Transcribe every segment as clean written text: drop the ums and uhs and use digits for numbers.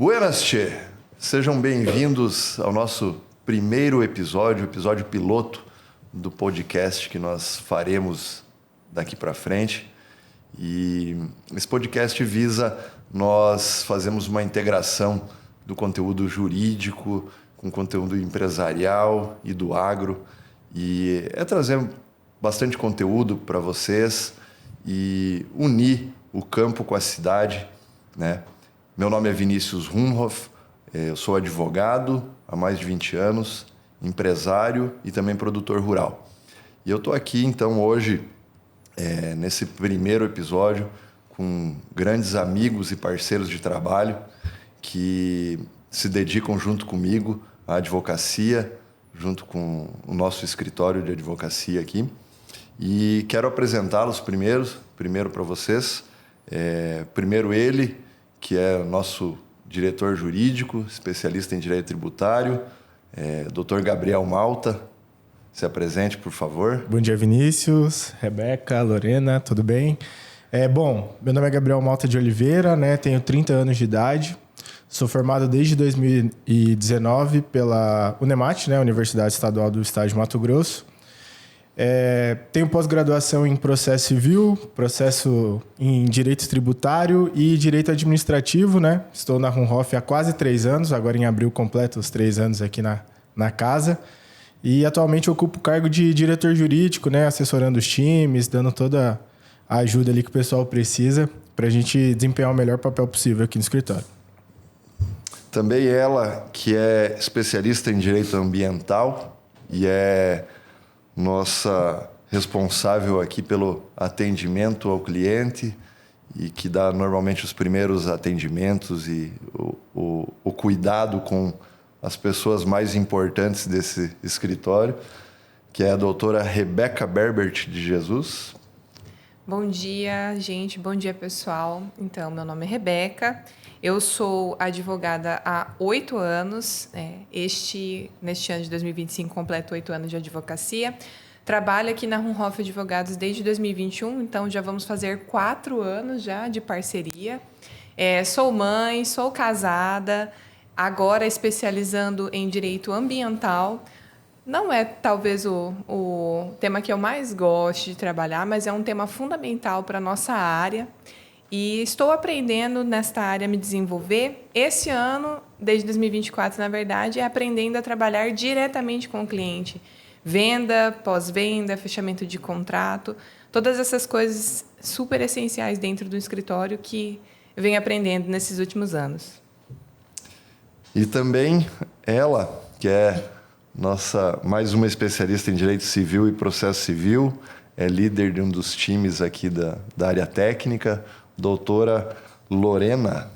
Buenas, tchê! Sejam bem-vindos ao nosso primeiro episódio piloto do podcast que nós faremos daqui para frente. E esse podcast visa nós fazermos uma integração do conteúdo jurídico com conteúdo empresarial e do agro. E é trazer bastante conteúdo para vocês e unir o campo com a cidade, né? Meu nome é Vinícius Runhoff, eu sou advogado há mais de 20 anos, empresário e também produtor rural. E eu estou aqui, então, hoje, nesse primeiro episódio, com grandes amigos e parceiros de trabalho que se dedicam junto comigo à advocacia, junto com o nosso escritório de advocacia aqui. E quero apresentá-los primeiro para vocês. Primeiro ele, que é o nosso diretor jurídico, especialista em direito tributário, Dr. Gabriel Malta. Se apresente, por favor. Bom dia, Vinícius, Rebeca, Lorena, tudo bem? Bom, meu nome é Gabriel Malta de Oliveira, né? Tenho 30 anos de idade, sou formado desde 2019 pela UNEMAT, né? Universidade Estadual do Estado de Mato Grosso. Tenho pós-graduação em processo civil, processo em direito tributário e direito administrativo, né? Estou na Runhoff há quase 3 anos, agora em abril completo os 3 anos aqui na casa. E atualmente ocupo o cargo de diretor jurídico, né? Assessorando os times, dando toda a ajuda ali que o pessoal precisa para a gente desempenhar o melhor papel possível aqui no escritório. Também ela, que é especialista em direito ambiental e é nossa responsável aqui pelo atendimento ao cliente e que dá normalmente os primeiros atendimentos e o cuidado com as pessoas mais importantes desse escritório, que é a doutora Rebeca Berbert de Jesus. Bom dia, gente. Bom dia, pessoal. Então, meu nome é Rebeca. Eu sou advogada há 8 anos. Neste ano de 2025, completo 8 anos de advocacia. Trabalho aqui na Runhoff Advogados desde 2021, então já vamos fazer 4 anos já de parceria. Sou mãe, sou casada, agora especializando em direito ambiental. Não é talvez o tema que eu mais gosto de trabalhar, mas é um tema fundamental para a nossa área. E estou aprendendo nesta área a me desenvolver. Esse ano, desde 2024, na verdade, é aprendendo a trabalhar diretamente com o cliente. Venda, pós-venda, fechamento de contrato, todas essas coisas super essenciais dentro do escritório que eu venho aprendendo nesses últimos anos. E também ela, que é mais uma especialista em direito civil e processo civil, é líder de um dos times aqui da área técnica, doutora Lorena.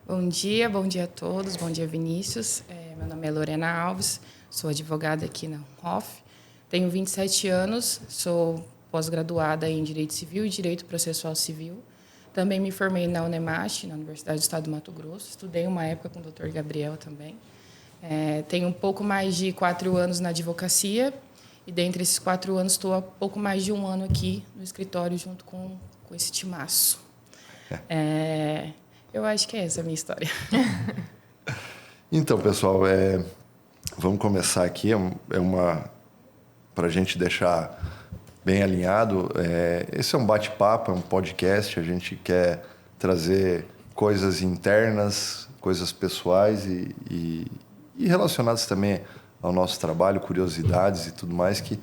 Bom dia a todos, bom dia, Vinícius. Meu nome é Lorena Alves, sou advogada aqui na Runhoff, tenho 27 anos, sou pós-graduada em Direito Civil e Direito Processual Civil. Também me formei na UNEMAT, na Universidade do Estado do Mato Grosso, estudei uma época com o Dr. Gabriel também. Tenho um pouco mais de 4 anos na advocacia e, dentre esses 4 anos, estou há pouco mais de 1 ano aqui no escritório junto com esse timaço. Eu acho que é essa a minha história. Então, pessoal, vamos começar aqui. Para a gente deixar bem alinhado, esse é um bate-papo, é um podcast. A gente quer trazer coisas internas, coisas pessoais e relacionadas também ao nosso trabalho, curiosidades e tudo mais, que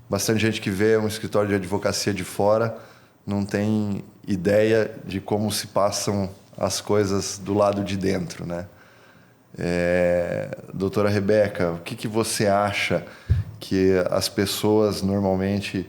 bastante gente que vê um escritório de advocacia de fora não tem ideia de como se passam as coisas do lado de dentro, né? Doutora Rebeca, o que você acha que as pessoas normalmente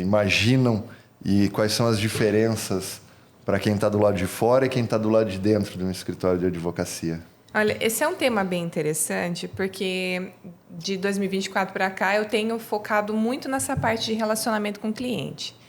imaginam e quais são as diferenças para quem está do lado de fora e quem está do lado de dentro de um escritório de advocacia? Olha, esse é um tema bem interessante, porque de 2024 para cá eu tenho focado muito nessa parte de relacionamento com o cliente.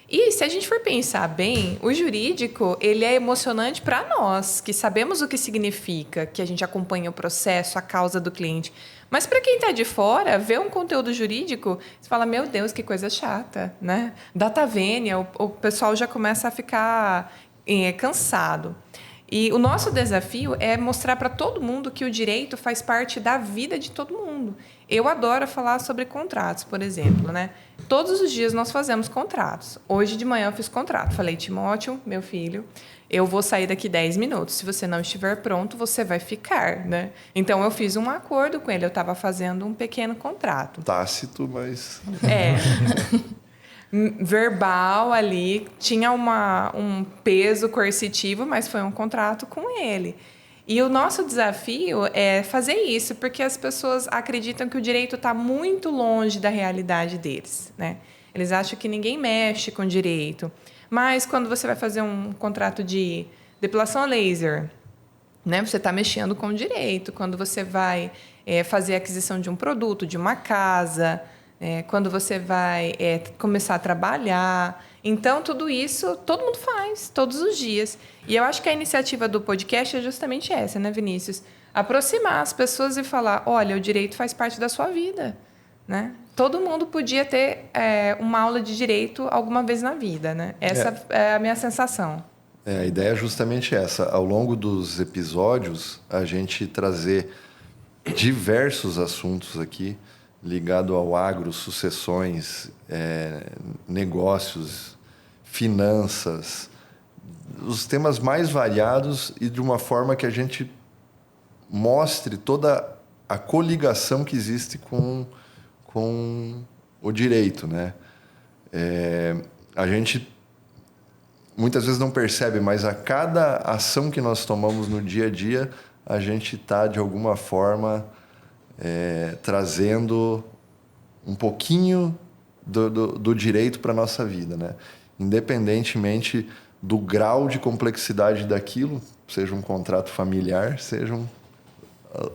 E se a gente for pensar bem, o jurídico, ele é emocionante para nós, que sabemos o que significa, que a gente acompanha o processo, a causa do cliente. Mas para quem está de fora, vê um conteúdo jurídico, você fala, meu Deus, que coisa chata, né? Data vênia, o pessoal já começa a ficar cansado. E o nosso desafio é mostrar para todo mundo que o direito faz parte da vida de todo mundo. Eu adoro falar sobre contratos, por exemplo, né? Todos os dias nós fazemos contratos. Hoje de manhã eu fiz contrato. Falei, Timóteo, meu filho, eu vou sair daqui 10 minutos. Se você não estiver pronto, você vai ficar, né? Então, eu fiz um acordo com ele. Eu estava fazendo um pequeno contrato. Tácito, mas... Verbal ali, tinha um peso coercitivo, mas foi um contrato com ele. E o nosso desafio é fazer isso, porque as pessoas acreditam que o direito está muito longe da realidade deles, né? Eles acham que ninguém mexe com direito. Mas quando você vai fazer um contrato de depilação a laser, né, você está mexendo com o direito. Quando você vai fazer a aquisição de um produto, de uma casa... quando você vai começar a trabalhar. Então, tudo isso, todo mundo faz, todos os dias. E eu acho que a iniciativa do podcast é justamente essa, né, Vinícius? Aproximar as pessoas e falar, olha, o direito faz parte da sua vida, né? Todo mundo podia ter uma aula de direito alguma vez na vida, né? Essa é a minha sensação. A ideia é justamente essa. Ao longo dos episódios, a gente trazer diversos assuntos aqui, ligado ao agro, sucessões, negócios, finanças, os temas mais variados e de uma forma que a gente mostre toda a coligação que existe com o direito, né? A gente muitas vezes não percebe, mas a cada ação que nós tomamos no dia a dia, a gente está, de alguma forma... trazendo um pouquinho do direito para a nossa vida, né? Independentemente do grau de complexidade daquilo, seja um contrato familiar, sejam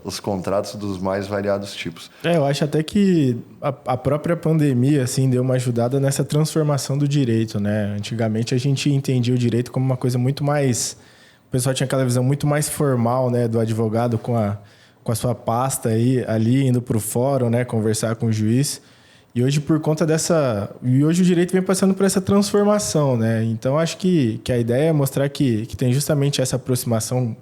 os contratos dos mais variados tipos. Eu acho até que a própria pandemia assim, deu uma ajudada nessa transformação do direito, né? Antigamente a gente entendia o direito como uma coisa muito mais... O pessoal tinha aquela visão muito mais formal, né, do advogado com a sua pasta ali indo para o fórum, né, conversar com o juiz. E hoje, por conta dessa... E hoje o direito vem passando por essa transformação, né? Então, acho que a ideia é mostrar que tem justamente essa aproximação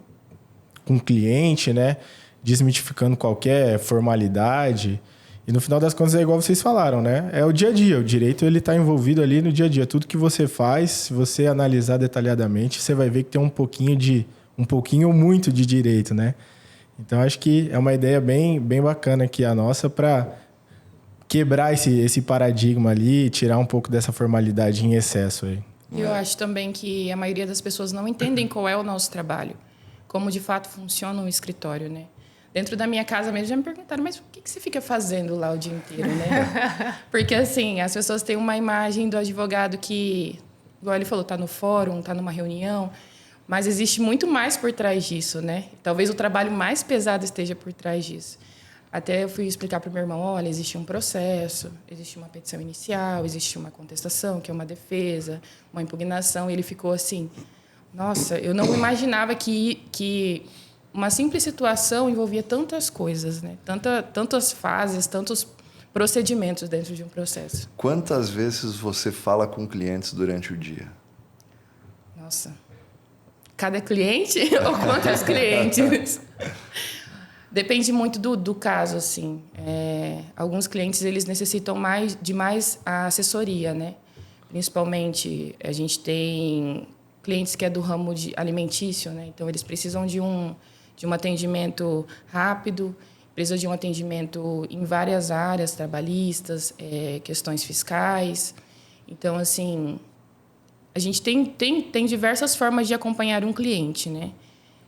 com o cliente, né? Desmitificando qualquer formalidade. E, no final das contas, é igual vocês falaram, né? É o dia a dia. O direito ele está envolvido ali no dia a dia. Tudo que você faz, se você analisar detalhadamente, você vai ver que tem um pouquinho ou muito de direito, né? Então, acho que é uma ideia bem bacana aqui a nossa para quebrar esse paradigma ali e tirar um pouco dessa formalidade em excesso aí. Eu acho também que a maioria das pessoas não entendem qual é o nosso trabalho, como de fato funciona um escritório, né? Dentro da minha casa mesmo já me perguntaram, mas o que você fica fazendo lá o dia inteiro, né? Porque, assim, as pessoas têm uma imagem do advogado que, igual ele falou, está no fórum, está numa reunião... Mas existe muito mais por trás disso, né? Talvez o trabalho mais pesado esteja por trás disso. Até eu fui explicar para o meu irmão, olha, existe um processo, existe uma petição inicial, existe uma contestação, que é uma defesa, uma impugnação. E ele ficou assim, nossa, eu não imaginava que uma simples situação envolvia tantas coisas, né? Tantas fases, tantos procedimentos dentro de um processo. Quantas vezes você fala com clientes durante o dia? Nossa... Cada cliente ou quantos clientes? Depende muito do caso, assim. Alguns clientes eles necessitam de mais assessoria, né? Principalmente, a gente tem clientes que é do ramo alimentício, né? Então, eles precisam de um atendimento rápido, precisam de um atendimento em várias áreas, trabalhistas, questões fiscais. Então, assim... A gente tem diversas formas de acompanhar um cliente, né?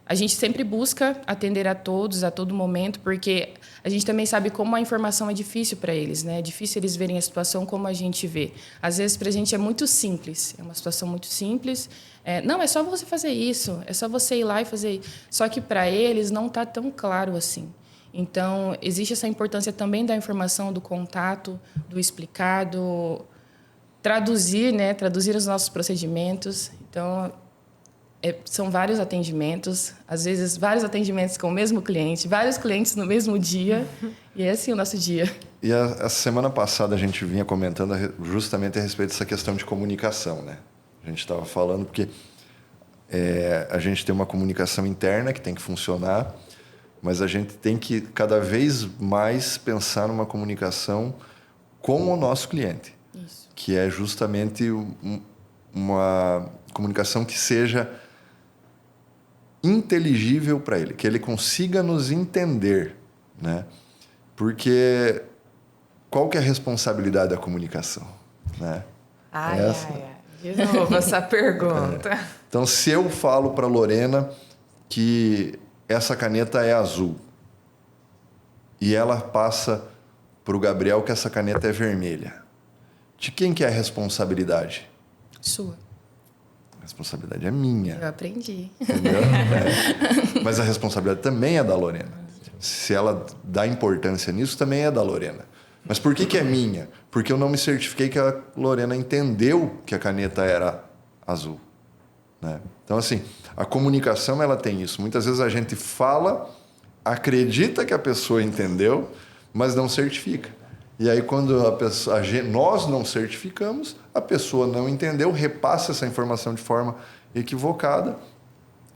A gente sempre busca atender a todos, a todo momento, porque a gente também sabe como a informação é difícil para eles, né? É difícil eles verem a situação como a gente vê. Às vezes, para a gente é muito simples, é uma situação muito simples. Não, é só você fazer isso, é só você ir lá e fazer isso. Só que para eles não está tão claro assim. Então, existe essa importância também da informação, do contato, do explicar, traduzir, né? Traduzir os nossos procedimentos. Então, são vários atendimentos, às vezes vários atendimentos com o mesmo cliente, vários clientes no mesmo dia, e é assim o nosso dia. E a semana passada a gente vinha comentando justamente a respeito dessa questão de comunicação, né? A gente estava falando porque A gente tem uma comunicação interna que tem que funcionar, mas a gente tem que cada vez mais pensar numa comunicação com o nosso cliente. Isso. Que é justamente uma comunicação que seja inteligível para ele, que ele consiga nos entender, né? Porque qual que é a responsabilidade da comunicação, né? Ai. De novo essa pergunta. Então, se eu falo para Lorena que essa caneta é azul e ela passa para o Gabriel que essa caneta é vermelha, de quem que é a responsabilidade? Sua. A responsabilidade é minha. Eu aprendi. Entendeu? Mas a responsabilidade também é da Lorena. Se ela dá importância nisso, também é da Lorena. Mas por que é minha? Porque eu não me certifiquei que a Lorena entendeu que a caneta era azul, né? Então, assim, a comunicação ela tem isso. Muitas vezes a gente fala, acredita que a pessoa entendeu, mas não certifica. E aí, quando nós não certificamos, a pessoa não entendeu, repassa essa informação de forma equivocada.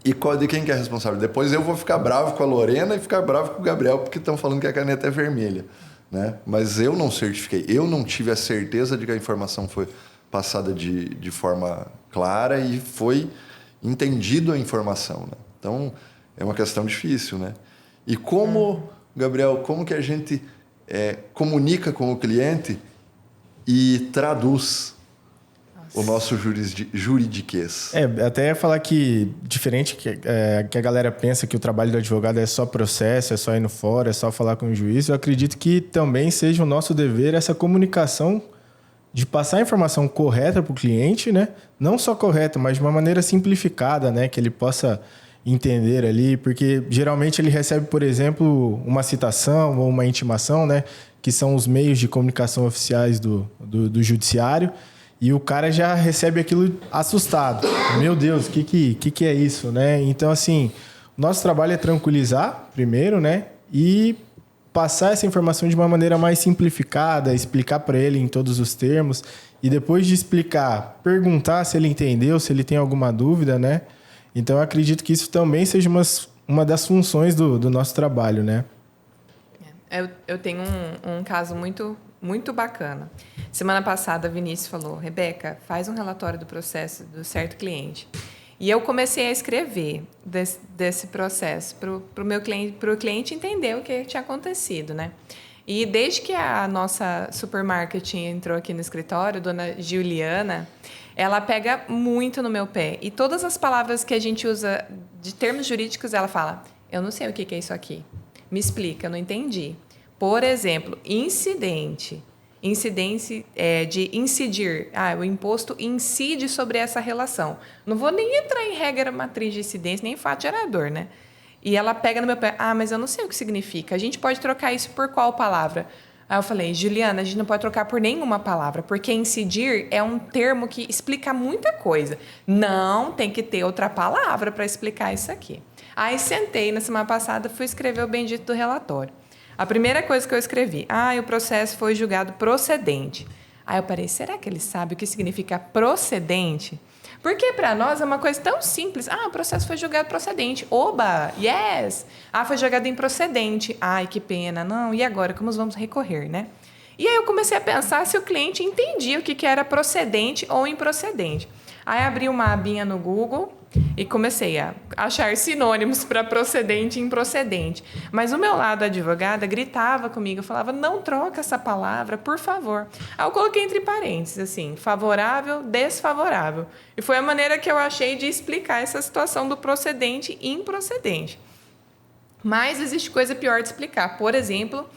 E de quem que é responsável? Depois eu vou ficar bravo com a Lorena e ficar bravo com o Gabriel porque estão falando que a caneta é vermelha, né? Mas eu não certifiquei, eu não tive a certeza de que a informação foi passada de forma clara e foi entendido a informação, né? Então, é uma questão difícil, né? E como, Gabriel, como que a gente comunica com o cliente e traduz o nosso juridiquês? Até ia falar que, diferente que a galera pensa que o trabalho do advogado é só processo, é só ir no fórum, é só falar com o juiz, eu acredito que também seja o nosso dever essa comunicação de passar a informação correta para o cliente, né? Não só correta, mas de uma maneira simplificada, né? Que ele possa entender ali, porque geralmente ele recebe, por exemplo, uma citação ou uma intimação, né? Que são os meios de comunicação oficiais do judiciário, e o cara já recebe aquilo assustado. Meu Deus, o que é isso, né? Então, assim, o nosso trabalho é tranquilizar primeiro, né? E passar essa informação de uma maneira mais simplificada, explicar para ele em todos os termos, e depois de explicar, perguntar se ele entendeu, se ele tem alguma dúvida, né? Então, eu acredito que isso também seja uma das funções do nosso trabalho, né? Eu tenho um caso muito, muito bacana. Semana passada, a Vinícius falou, Rebeca, faz um relatório do processo do certo cliente. E eu comecei a escrever desse processo para o cliente entender o que tinha acontecido, né? E desde que a nossa supermarketing entrou aqui no escritório, dona Juliana, ela pega muito no meu pé. E todas as palavras que a gente usa de termos jurídicos, ela fala, eu não sei o que é isso aqui. Me explica, eu não entendi. Por exemplo, incidente. Incidência de incidir. O imposto incide sobre essa relação. Não vou nem entrar em regra matriz de incidência, nem fato gerador, né? E ela pega no meu pé, mas eu não sei o que significa. A gente pode trocar isso por qual palavra? Aí eu falei, Juliana, a gente não pode trocar por nenhuma palavra, porque incidir é um termo que explica muita coisa. Não tem que ter outra palavra para explicar isso aqui. Aí sentei na semana passada, fui escrever o bendito do relatório. A primeira coisa que eu escrevi, o processo foi julgado procedente. Aí eu parei, será que ele sabe o que significa procedente? Porque para nós é uma coisa tão simples. O processo foi julgado procedente. Oba, yes! Foi julgado improcedente. Ai, que pena. Não, e agora? Como vamos recorrer, né? E aí eu comecei a pensar se o cliente entendia o que era procedente ou improcedente. Aí abri uma abinha no Google e comecei a achar sinônimos para procedente e improcedente. Mas o meu lado advogada gritava comigo, falava, não troca essa palavra, por favor. Aí eu coloquei entre parênteses, assim, favorável, desfavorável. E foi a maneira que eu achei de explicar essa situação do procedente e improcedente. Mas existe coisa pior de explicar. Por exemplo,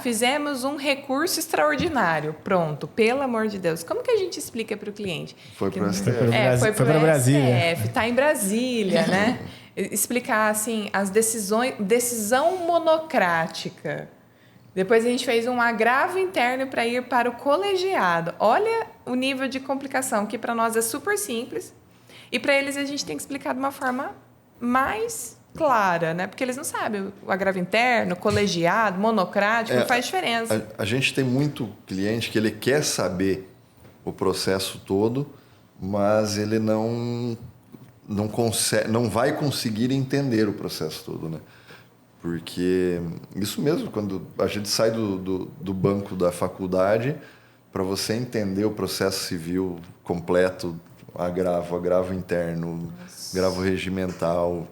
fizemos um recurso extraordinário. Pronto, pelo amor de Deus. Como que a gente explica para o cliente? Foi para o STF. Foi para Brasília. Está em Brasília, né? Explicar, assim, decisão monocrática. Depois a gente fez um agravo interno para ir para o colegiado. Olha o nível de complicação, que para nós é super simples. E para eles a gente tem que explicar de uma forma mais clara, né? Porque eles não sabem. O agravo interno, colegiado, monocrático, não faz diferença. A gente tem muito cliente que ele quer saber o processo todo, mas ele não não vai conseguir entender o processo todo, né? Porque isso mesmo, quando a gente sai do banco da faculdade, para você entender o processo civil completo, agravo interno, agravo regimental,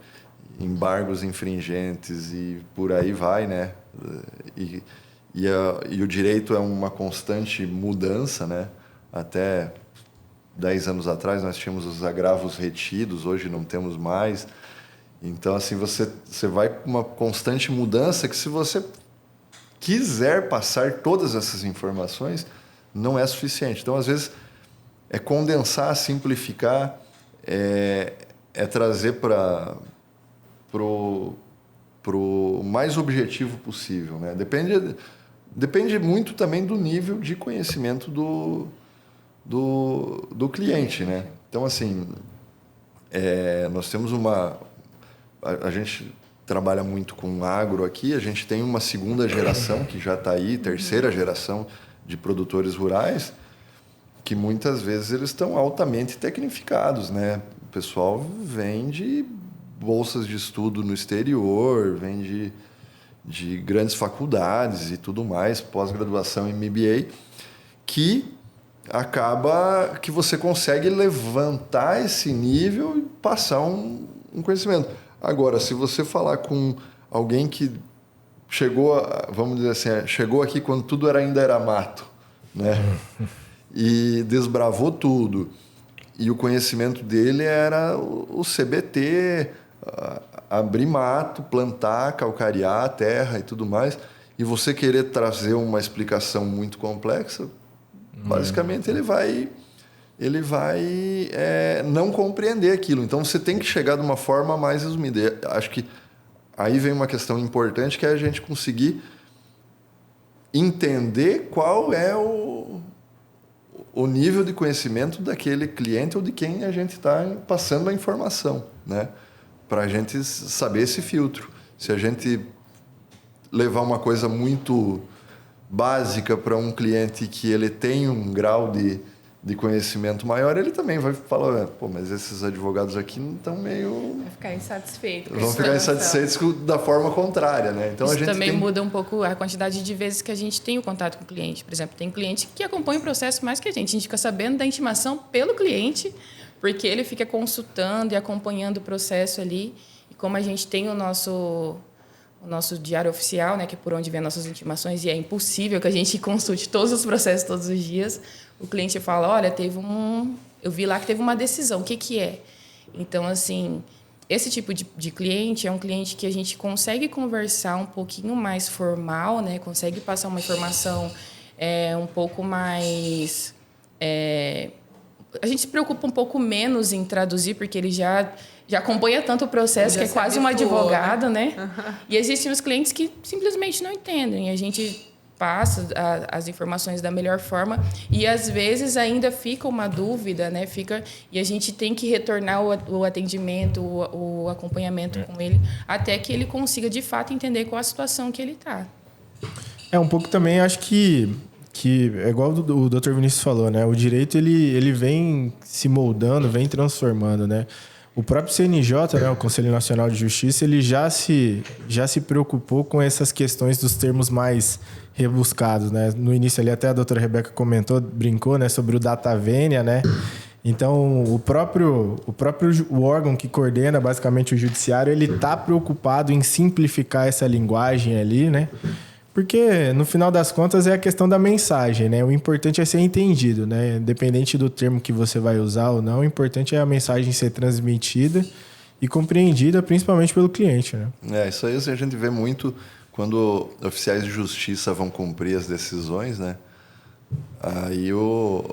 embargos infringentes e por aí vai, né? E o direito é uma constante mudança, né? Até 10 anos atrás nós tínhamos os agravos retidos, hoje não temos mais. Então, assim, você vai com uma constante mudança que, se você quiser passar todas essas informações, não é suficiente. Então, às vezes, é condensar, simplificar, é trazer para o mais objetivo possível, né? Depende muito também do nível de conhecimento do cliente, né? Então, assim, nós temos a gente trabalha muito com agro aqui, a gente tem uma segunda geração que já está aí, terceira geração de produtores rurais, que muitas vezes eles estão altamente tecnificados, né? O pessoal vem de bolsas de estudo no exterior, vem de grandes faculdades e tudo mais, pós-graduação em MBA, que acaba que você consegue levantar esse nível e passar um conhecimento. Agora, se você falar com alguém que vamos dizer assim, chegou aqui quando tudo ainda era mato, né? E desbravou tudo, e o conhecimento dele era o CBT, abrir mato, plantar, calcarear a terra e tudo mais, e você querer trazer uma explicação muito complexa, basicamente ele vai não compreender aquilo. Então você tem que chegar de uma forma mais resumida. Acho que aí vem uma questão importante, que é a gente conseguir entender qual é o nível de conhecimento daquele cliente ou de quem a gente está passando a informação, né? Para a gente saber esse filtro. Se a gente levar uma coisa muito básica para um cliente que ele tem um grau de conhecimento maior, ele também vai falar, pô, mas esses advogados aqui não estão meio... Vai ficar insatisfeito. Vão ficar insatisfeitos da forma contrária, né? Então, isso a gente também muda um pouco a quantidade de vezes que a gente tem o contato com o cliente. Por exemplo, tem cliente que acompanha o processo mais que a gente fica sabendo da intimação pelo cliente, porque ele fica consultando e acompanhando o processo ali. E como a gente tem o nosso diário oficial, né, que é por onde vem as nossas intimações, e é impossível que a gente consulte todos os processos todos os dias, o cliente fala, olha, eu vi lá que teve uma decisão, o que é? Então, assim, esse tipo de cliente é um cliente que a gente consegue conversar um pouquinho mais formal, né, consegue passar uma informação um pouco mais... a gente se preocupa um pouco menos em traduzir, porque ele já acompanha tanto o processo, que é quase um advogado, né? Uhum. E existem os clientes que simplesmente não entendem. A gente passa as informações da melhor forma e, às vezes, ainda fica uma dúvida, né? E a gente tem que retornar o atendimento, o acompanhamento com ele, até que ele consiga, de fato, entender qual a situação que ele está. Um pouco também, acho que é igual o Dr. Vinícius falou, né? O direito, ele vem se moldando, vem transformando, né? O próprio CNJ, né, o Conselho Nacional de Justiça, ele já se preocupou com essas questões dos termos mais rebuscados, né? No início ali até a doutora Rebeca brincou, né, sobre o data venia, né? Então, o próprio órgão que coordena basicamente o judiciário, ele está preocupado em simplificar essa linguagem ali, né? Porque, no final das contas, é a questão da mensagem, né? O importante é ser entendido, né? Independente do termo que você vai usar ou não, o importante é a mensagem ser transmitida e compreendida, principalmente pelo cliente, né? Isso aí a gente vê muito quando oficiais de justiça vão cumprir as decisões, né? Aí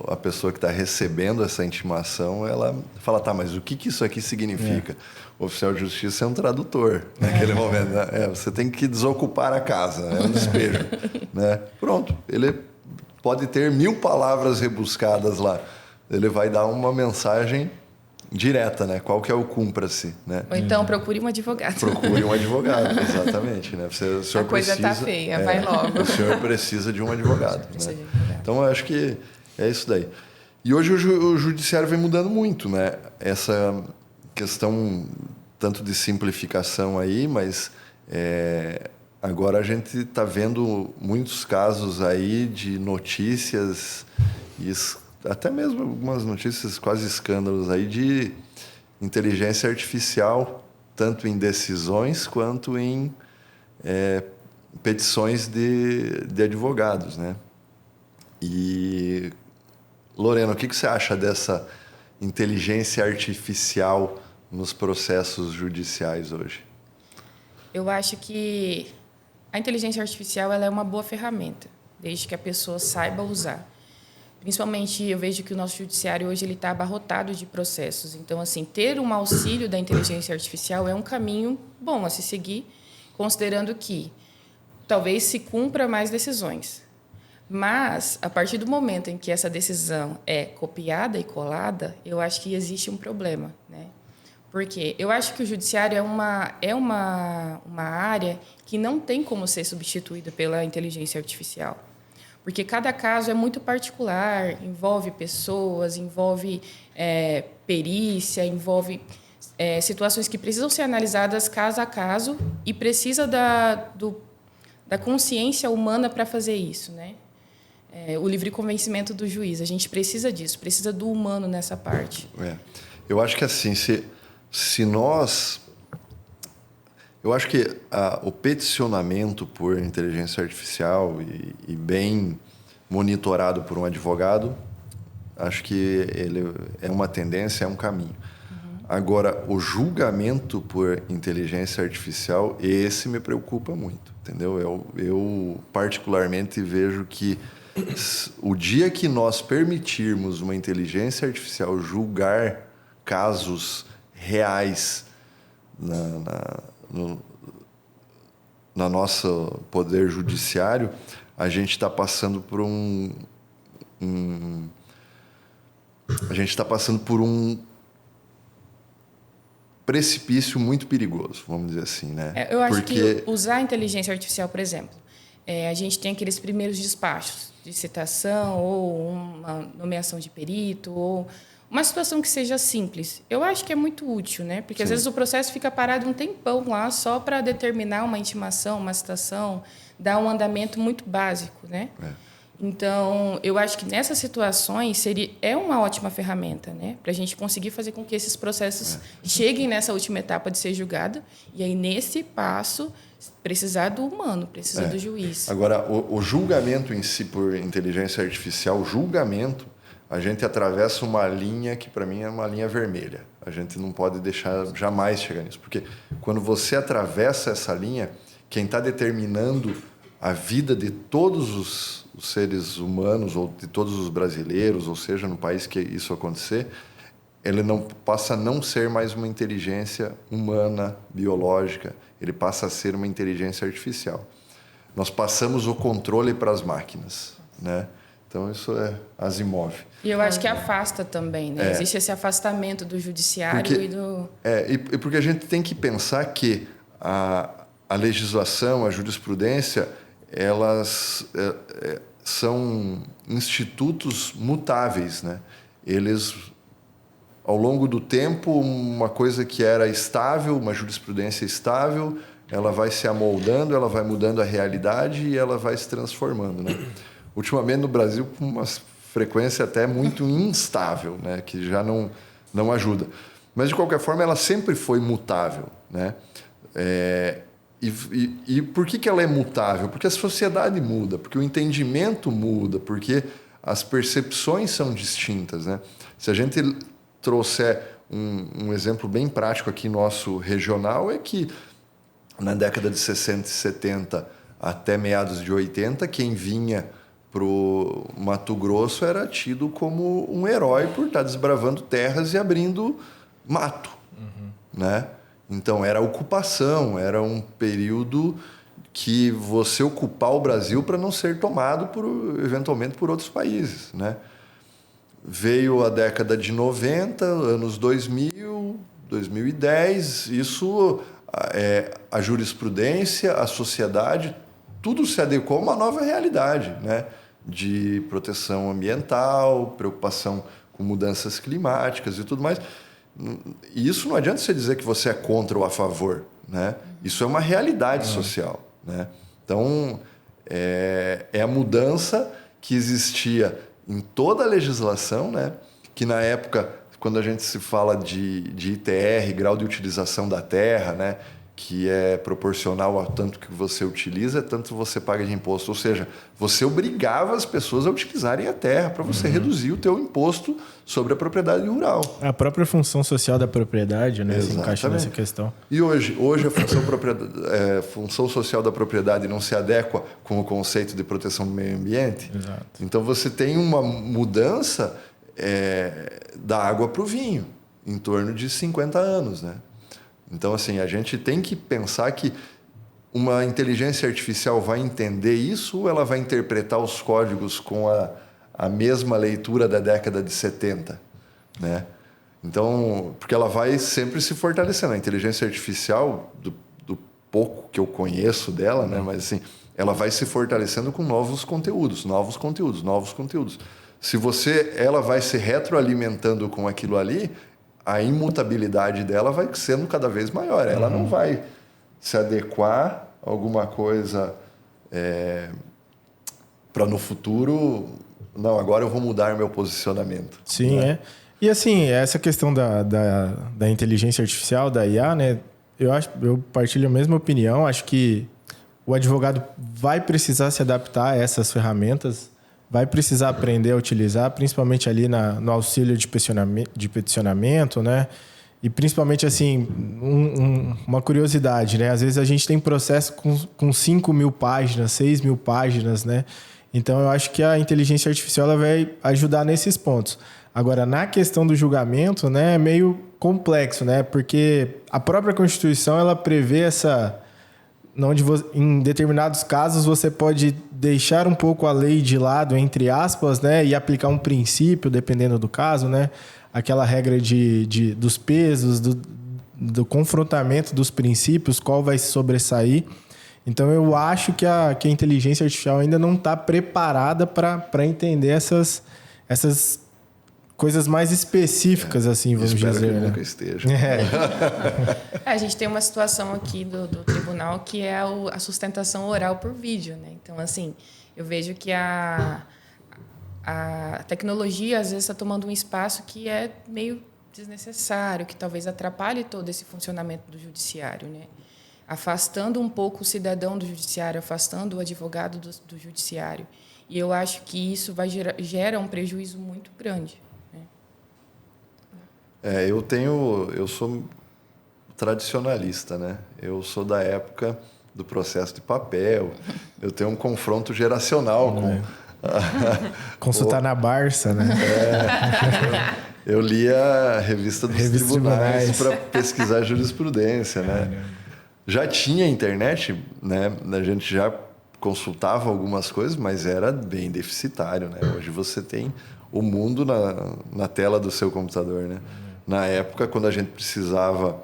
a pessoa que está recebendo essa intimação, ela fala, tá, mas o que isso aqui significa? O oficial de justiça é um tradutor naquele momento, né? Você tem que desocupar a casa, é um despejo, né? Pronto, ele pode ter 1000 palavras rebuscadas lá, ele vai dar uma mensagem direta, né? Qual que é o cumpra-se, né? Ou então procure um advogado. Procure um advogado, exatamente, né? O senhor a coisa está feia, vai logo. O senhor precisa de um advogado, né? Então, eu acho que é isso daí. E hoje o judiciário vem mudando muito, né? questão tanto de simplificação aí, mas agora a gente está vendo muitos casos aí de notícias, e até mesmo algumas notícias, quase escândalos aí, de inteligência artificial, tanto em decisões quanto em petições de advogados, né? E, Lorena, o que você acha dessa inteligência artificial nos processos judiciais hoje? Eu acho que a inteligência artificial ela é uma boa ferramenta, desde que a pessoa saiba usar. Principalmente, eu vejo que o nosso judiciário hoje está abarrotado de processos. Então, assim, ter um auxílio da inteligência artificial é um caminho bom a se seguir, considerando que talvez se cumpra mais decisões. Mas, a partir do momento em que essa decisão é copiada e colada, eu acho que existe um problema, né? Porque eu acho que o judiciário é uma área que não tem como ser substituída pela inteligência artificial. Porque cada caso é muito particular, envolve pessoas, envolve perícia, envolve situações que precisam ser analisadas caso a caso e precisa da consciência humana para fazer isso, né? O livre convencimento do juiz, a gente precisa disso, precisa do humano nessa parte. Eu acho que assim, se nós... Eu acho que o peticionamento por inteligência artificial e bem monitorado por um advogado, acho que ele é uma tendência, é um caminho. Agora, o julgamento por inteligência artificial, esse me preocupa muito, entendeu? Eu particularmente vejo que o dia que nós permitirmos uma inteligência artificial julgar casos reais na nosso poder judiciário, a gente está passando por um precipício muito perigoso, vamos dizer assim, né? Eu acho que usar a inteligência artificial, por exemplo, a gente tem aqueles primeiros despachos de citação ou uma nomeação de perito ou uma situação que seja simples. Eu acho que é muito útil, né? Porque, às vezes, o processo fica parado um tempão lá só para determinar uma intimação, uma citação, dar um andamento muito básico, né? Então, eu acho que nessas situações é uma ótima ferramenta, né? Para a gente conseguir fazer com que esses processos cheguem nessa última etapa de ser julgado e aí, nesse passo, precisar do humano, precisar do juiz. Agora, o julgamento em si por inteligência artificial, o julgamento, a gente atravessa uma linha que, para mim, é uma linha vermelha. A gente não pode deixar jamais chegar nisso. Porque quando você atravessa essa linha, quem está determinando a vida de todos os seres humanos, ou de todos os brasileiros, ou seja, no país que isso acontecer, ele não passa a não ser mais uma inteligência humana, biológica. Ele passa a ser uma inteligência artificial. Nós passamos o controle para as máquinas, né? Então, isso é Asimov. E eu acho que afasta também, né? Existe esse afastamento do judiciário e do... E porque a gente tem que pensar que a legislação, a jurisprudência, elas são institutos mutáveis, né? Eles, ao longo do tempo, uma coisa que era estável, uma jurisprudência estável, ela vai se amoldando, ela vai mudando a realidade e ela vai se transformando, né? Ultimamente, no Brasil, com uma frequência até muito instável, né? Que já não ajuda. Mas, de qualquer forma, ela sempre foi mutável, né? E por que ela é mutável? Porque a sociedade muda, porque o entendimento muda, porque as percepções são distintas, né? Se a gente trouxer um exemplo bem prático aqui nosso regional, é que na década de 60 e 70 até meados de 80, quem vinha para o Mato Grosso era tido como um herói por estar desbravando terras e abrindo mato, né? Então, era ocupação, era um período que você ocupar o Brasil para não ser tomado, eventualmente, por outros países, né? Veio a década de 90, anos 2000, 2010, isso, a jurisprudência, a sociedade, tudo se adequou a uma nova realidade, né? De proteção ambiental, preocupação com mudanças climáticas e tudo mais. E isso não adianta você dizer que você é contra ou a favor, né? Isso é uma realidade social, né? Então, é a mudança que existia em toda a legislação, né? Que na época, quando a gente se fala de ITR, grau de utilização da terra, né? Que é proporcional ao tanto que você utiliza, tanto você paga de imposto. Ou seja, você obrigava as pessoas a utilizarem a terra para você reduzir o teu imposto sobre a propriedade rural. A própria função social da propriedade, né? Se Exatamente. encaixa nessa questão. E hoje a função social da propriedade não se adequa com o conceito de proteção do meio ambiente. Exato. Então você tem uma mudança da água para o vinho, em torno de 50 anos, né? Então, assim, a gente tem que pensar que uma inteligência artificial vai entender isso ou ela vai interpretar os códigos com a mesma leitura da década de 70, né? Então, porque ela vai sempre se fortalecendo. A inteligência artificial, do pouco que eu conheço dela, né? Mas, assim, ela vai se fortalecendo com novos conteúdos. Se ela vai se retroalimentando com aquilo ali, a imutabilidade dela vai sendo cada vez maior. Ela não vai se adequar a alguma coisa para no futuro... Não, agora eu vou mudar meu posicionamento. Sim, né? E assim, essa questão da inteligência artificial, da IA, né? Eu partilho a mesma opinião. Acho que o advogado vai precisar se adaptar a essas ferramentas, vai precisar aprender a utilizar, principalmente ali no auxílio de peticionamento, né? E principalmente, assim, uma curiosidade, né? Às vezes a gente tem processo com 5.000 páginas, 6.000 páginas, né? Então, eu acho que a inteligência artificial ela vai ajudar nesses pontos. Agora, na questão do julgamento, né? É meio complexo, né? Porque a própria Constituição, ela prevê em determinados casos você pode deixar um pouco a lei de lado, entre aspas, né, e aplicar um princípio, dependendo do caso, né, aquela regra dos pesos, do confrontamento dos princípios, qual vai se sobressair. Então, eu acho que a inteligência artificial ainda não está preparada para entender essas coisas mais específicas, assim, vamos Espero dizer. que né? nunca esteja. A gente tem uma situação aqui do tribunal que é a sustentação oral por vídeo, né? Então, assim, eu vejo que a tecnologia, às vezes, está tomando um espaço que é meio desnecessário, que talvez atrapalhe todo esse funcionamento do judiciário, né? Afastando um pouco o cidadão do judiciário, afastando o advogado do judiciário. E eu acho que isso gera um prejuízo muito grande. Eu sou tradicionalista, né? Eu sou da época do processo de papel. Eu tenho um confronto geracional com... Consultar na Barça, né? Eu lia a revista dos tribunais para pesquisar jurisprudência, né? Já tinha internet, né? A gente já consultava algumas coisas, mas era bem deficitário, né? Hoje você tem o mundo na tela do seu computador, né? Na época, quando a gente precisava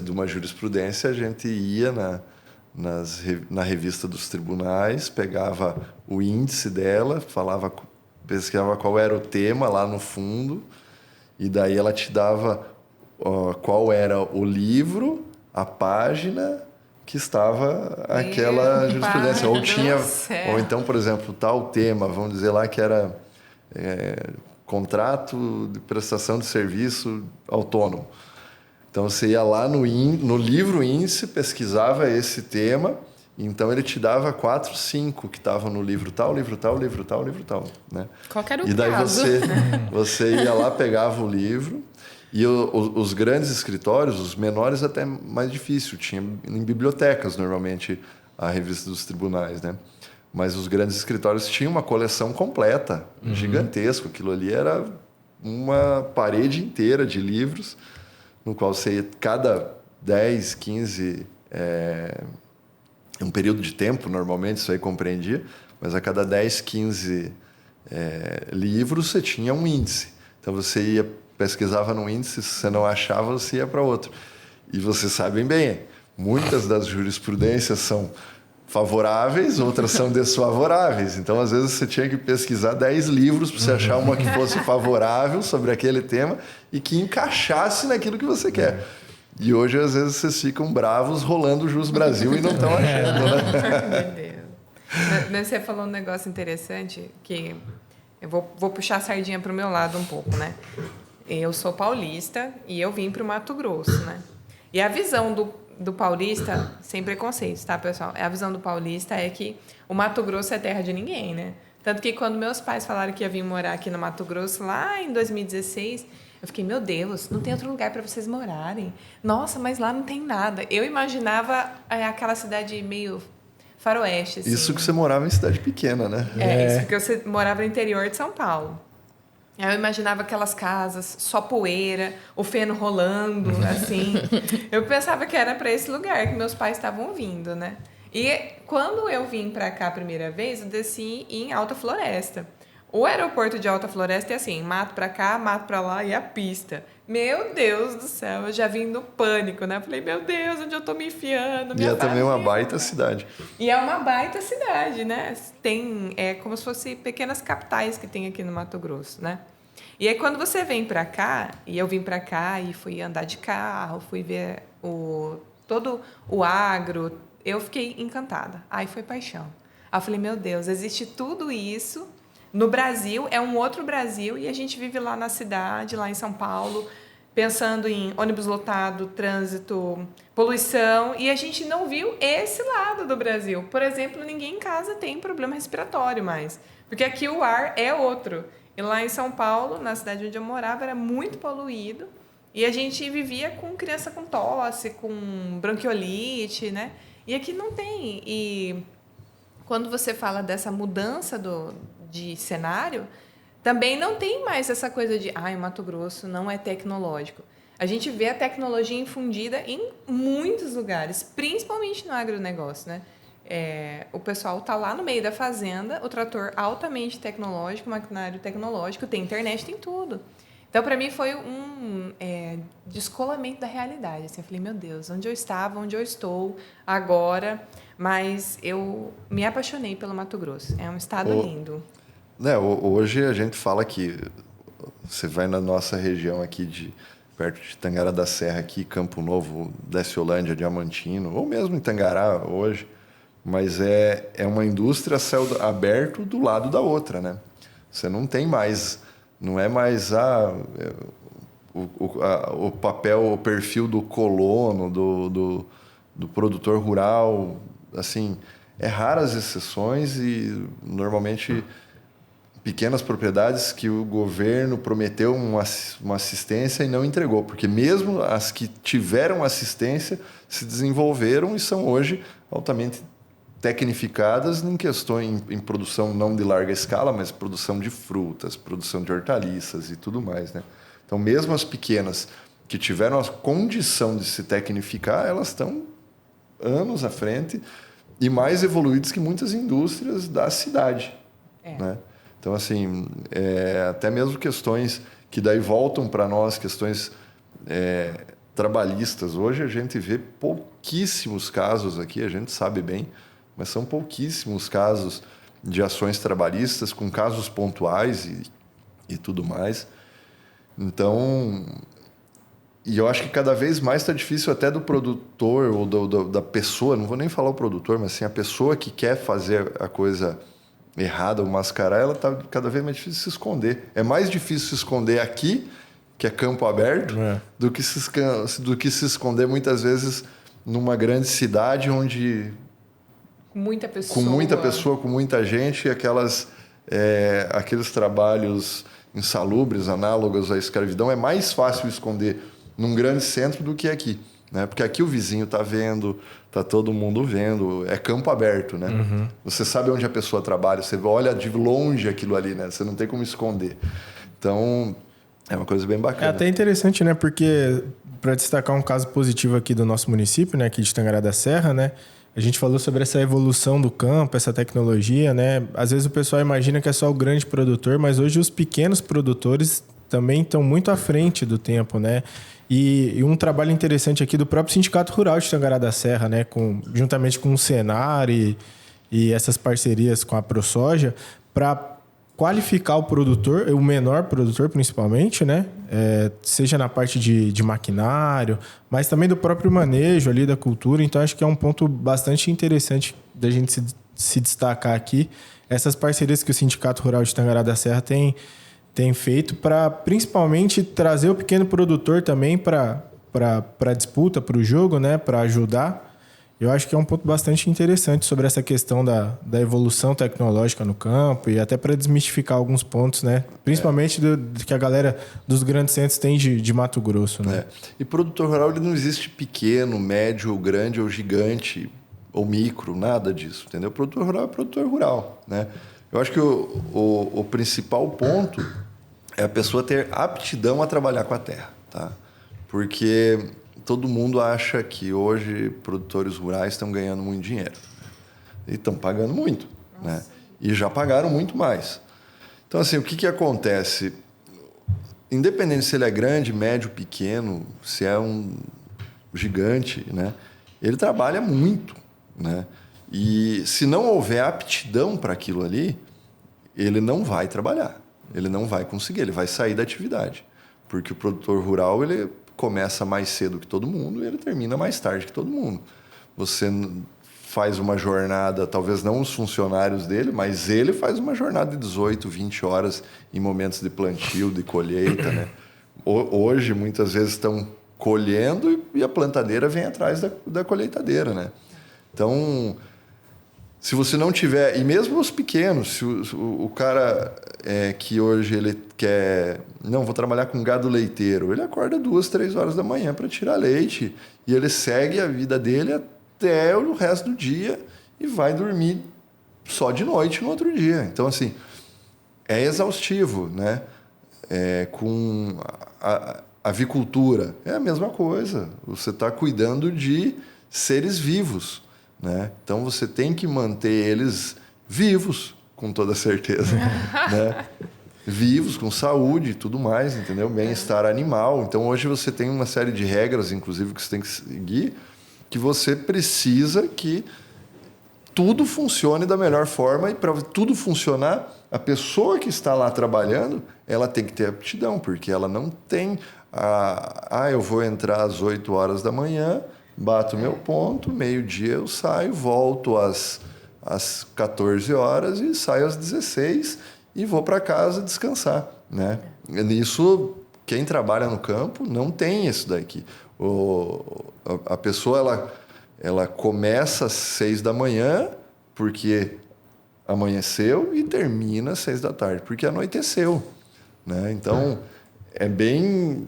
de uma jurisprudência, a gente ia na revista dos tribunais, pegava o índice dela, pesquisava qual era o tema lá no fundo, e daí ela te dava qual era o livro, a página que estava aquela jurisprudência. Ou então, por exemplo, tal tema, vamos dizer lá que era... contrato de prestação de serviço autônomo. Então, você ia lá no livro índice, pesquisava esse tema, então ele te dava 4, 5 que estavam no livro tal, livro tal, livro tal, livro tal. Né? Qual que era o e daí caso? você ia lá, pegava o livro, e os grandes escritórios, os menores até mais difícil, tinha em bibliotecas, normalmente, a revista dos tribunais, né? Mas os grandes escritórios tinham uma coleção completa, gigantesco. Aquilo ali era uma parede inteira de livros, no qual você ia, cada 10, 15... um período de tempo, normalmente, isso aí compreendia, mas a cada 10, 15 livros você tinha um índice. Então você pesquisava no índice, se você não achava, você ia para outro. E vocês sabem bem, muitas das jurisprudências são favoráveis, outras são desfavoráveis. Então, às vezes, você tinha que pesquisar 10 livros para você achar uma que fosse favorável sobre aquele tema e que encaixasse naquilo que você quer. E hoje, às vezes, vocês ficam bravos rolando o Jus Brasil e não estão achando, né? Meu Deus. Mas você falou um negócio interessante que eu vou puxar a sardinha para o meu lado um pouco, né? Eu sou paulista e eu vim para o Mato Grosso, né? E a visão do paulista, sem preconceitos, tá, pessoal? A visão do paulista é que o Mato Grosso é terra de ninguém, né? Tanto que quando meus pais falaram que ia vir morar aqui no Mato Grosso, lá em 2016, eu fiquei, meu Deus, não tem outro lugar para vocês morarem. Nossa, mas lá não tem nada. Eu imaginava aquela cidade meio faroeste, assim. Isso que você morava em cidade pequena, né? Isso porque você morava no interior de São Paulo. Eu imaginava aquelas casas, só poeira, o feno rolando, assim. Eu pensava que era para esse lugar que meus pais estavam vindo, né? E quando eu vim para cá a primeira vez, eu desci em Alta Floresta. O aeroporto de Alta Floresta é assim, mato para cá, mato para lá e a pista. Meu Deus do céu, eu já vim no pânico, né? Falei, meu Deus, onde eu tô me enfiando? E é também uma baita cidade. E é uma baita cidade, né? É como se fossem pequenas capitais que tem aqui no Mato Grosso, né? E aí quando você vem para cá, e eu vim para cá e fui andar de carro, fui ver todo o agro, eu fiquei encantada. Aí foi paixão. Aí eu falei, meu Deus, existe tudo isso no Brasil, é um outro Brasil, e a gente vive lá na cidade, lá em São Paulo, pensando em ônibus lotado, trânsito, poluição, e a gente não viu esse lado do Brasil. Por exemplo, ninguém em casa tem problema respiratório mais, porque aqui o ar é outro. E lá em São Paulo, na cidade onde eu morava, era muito poluído, e a gente vivia com criança com tosse, com bronquiolite, né? E aqui não tem. E quando você fala dessa mudança de cenário, também não tem mais essa coisa de o Mato Grosso não é tecnológico. A gente vê a tecnologia infundida em muitos lugares, principalmente no agronegócio, né? O pessoal está lá no meio da fazenda, o trator altamente tecnológico, maquinário tecnológico, tem internet, tem tudo. Então, para mim, foi um descolamento da realidade. Assim, eu falei, meu Deus, onde eu estava, onde eu estou agora, mas eu me apaixonei pelo Mato Grosso. É um estado lindo. Hoje a gente fala que você vai na nossa região aqui perto de Tangará da Serra, aqui, Campo Novo, Desciolândia, Diamantino, ou mesmo em Tangará hoje, mas é uma indústria a céu aberto do lado da outra, né? Você não tem mais, não é mais o papel, o perfil do colono, do produtor rural, assim, raras exceções e normalmente pequenas propriedades que o governo prometeu uma assistência e não entregou, porque mesmo as que tiveram assistência se desenvolveram e são hoje altamente tecnificadas em produção não de larga escala, mas produção de frutas, produção de hortaliças e tudo mais, né? Então, mesmo as pequenas que tiveram a condição de se tecnificar, elas estão anos à frente e mais evoluídas que muitas indústrias da cidade, né? Então, assim, até mesmo questões que daí voltam para nós, questões trabalhistas. Hoje a gente vê pouquíssimos casos aqui, a gente sabe bem, mas são pouquíssimos casos de ações trabalhistas, com casos pontuais e tudo mais. Então, e eu acho que cada vez mais está difícil até do produtor ou da pessoa, não vou nem falar o produtor, mas assim, a pessoa que quer fazer a coisa errada, ou mascarar, ela está cada vez mais difícil de se esconder. É mais difícil se esconder aqui, que é campo aberto, do que se esconder muitas vezes numa grande cidade onde com muita pessoa, com muita gente, e aqueles trabalhos insalubres, análogos à escravidão, é mais fácil esconder num grande centro do que aqui, né? Porque aqui o vizinho está vendo, está todo mundo vendo, é campo aberto, né? Uhum. Você sabe onde a pessoa trabalha, você olha de longe aquilo ali, né? Você não tem como esconder. Então, é uma coisa bem bacana. É até interessante, né? Porque, para destacar um caso positivo aqui do nosso município, né? Aqui de Tangará da Serra, né? A gente falou sobre essa evolução do campo, essa tecnologia, né? Às vezes o pessoal imagina que é só o grande produtor, mas hoje os pequenos produtores também estão muito à frente do tempo, né? E um trabalho interessante aqui do próprio Sindicato Rural de Tangará da Serra, né? Juntamente com o Senar e essas parcerias com a ProSoja, para qualificar o produtor, o menor produtor principalmente, né? Seja na parte de maquinário, mas também do próprio manejo ali da cultura. Então, acho que é um ponto bastante interessante da gente se destacar aqui. Essas parcerias que o Sindicato Rural de Tangará da Serra tem feito para, principalmente, trazer o pequeno produtor também para a disputa, para o jogo, né? Para ajudar. Eu acho que é um ponto bastante interessante sobre essa questão da evolução tecnológica no campo e até para desmistificar alguns pontos, né? Principalmente do que a galera dos grandes centros tem de Mato Grosso, né? E produtor rural, ele não existe pequeno, médio, grande ou gigante ou micro, nada disso, entendeu? Produtor rural é produtor rural, né? Eu acho que o principal ponto é a pessoa ter aptidão a trabalhar com a terra, tá? Porque todo mundo acha que hoje produtores rurais estão ganhando muito dinheiro. E estão pagando muito, né? E já pagaram muito mais. Então, assim, o que acontece? Independente se ele é grande, médio, pequeno, se é um gigante, né? Ele trabalha muito, né? E se não houver aptidão para aquilo ali, ele não vai trabalhar. Ele não vai conseguir, ele vai sair da atividade. Porque o produtor rural, ele começa mais cedo que todo mundo e ele termina mais tarde que todo mundo. Você faz uma jornada, talvez não os funcionários dele, mas ele faz uma jornada de 18, 20 horas em momentos de plantio, de colheita, né? Hoje, muitas vezes, estão colhendo e a plantadeira vem atrás da colheitadeira, né? Então, se você não tiver... E mesmo os pequenos, se o cara que hoje ele quer... Não, vou trabalhar com gado leiteiro. Ele acorda 2, 3 horas da manhã para tirar leite. E ele segue a vida dele até o resto do dia e vai dormir só de noite no outro dia. Então, assim, é exaustivo, né? Com a avicultura, é a mesma coisa. Você está cuidando de seres vivos, né? Então, você tem que manter eles vivos, com toda certeza, né? Vivos, com saúde e tudo mais, entendeu? Bem-estar animal. Então, hoje você tem uma série de regras, inclusive, que você tem que seguir, que você precisa que tudo funcione da melhor forma, e para tudo funcionar, a pessoa que está lá trabalhando, ela tem que ter aptidão, porque ela não tem... eu vou entrar às 8 horas da manhã, bato meu ponto, meio-dia eu saio, volto às 14 horas e saio às 16 e vou para casa descansar, né? Nisso, quem trabalha no campo não tem isso daqui. A pessoa ela começa às 6 da manhã porque amanheceu e termina às 6 da tarde porque anoiteceu, né? Então é bem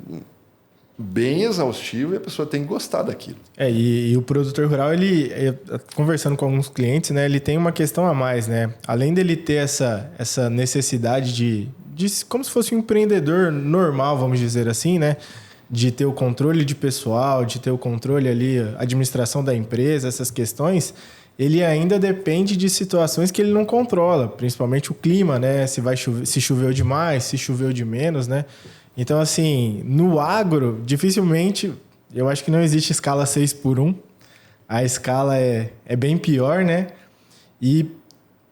exaustivo e a pessoa tem que gostar daquilo. E o produtor rural, conversando com alguns clientes, né, ele tem uma questão a mais, né? Além dele ter essa necessidade de como se fosse um empreendedor normal, vamos dizer assim, né? De ter o controle de pessoal, de ter o controle ali, a administração da empresa, essas questões, ele ainda depende de situações que ele não controla, principalmente o clima, né? Se vai chover, se choveu demais, se choveu de menos, né? Então, assim, no agro, dificilmente, eu acho que não existe escala 6x1. A escala é bem pior, né? E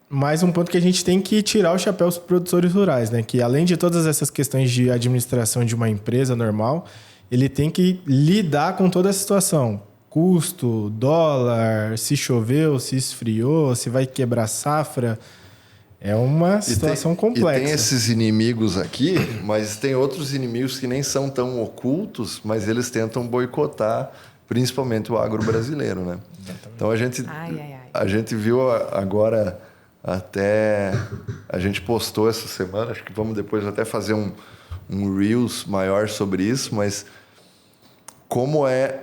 mais um ponto que a gente tem que tirar o chapéu dos produtores rurais, né? Que além de todas essas questões de administração de uma empresa normal, ele tem que lidar com toda a situação. Custo, dólar, se choveu, se esfriou, se vai quebrar safra. É uma situação complexa. E tem esses inimigos aqui, mas tem outros inimigos que nem são tão ocultos, mas eles tentam boicotar, principalmente o agro brasileiro, né? Então a gente viu agora, até a gente postou essa semana, acho que vamos depois até fazer um Reels maior sobre isso, mas como é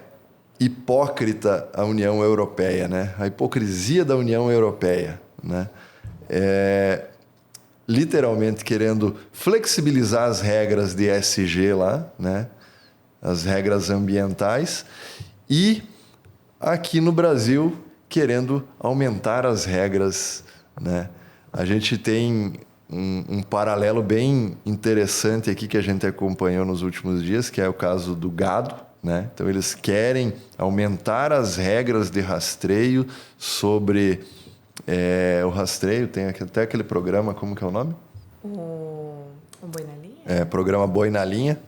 hipócrita a União Europeia, né? A hipocrisia da União Europeia, né? Literalmente querendo flexibilizar as regras de ESG lá, né? As regras ambientais, e aqui no Brasil querendo aumentar as regras, né? A gente tem um paralelo bem interessante aqui que a gente acompanhou nos últimos dias, que é o caso do gado, né? Então, eles querem aumentar as regras de rastreio sobre o rastreio. Tem até aquele programa, como que é o nome? O Boi na Linha? Programa Boi na Linha,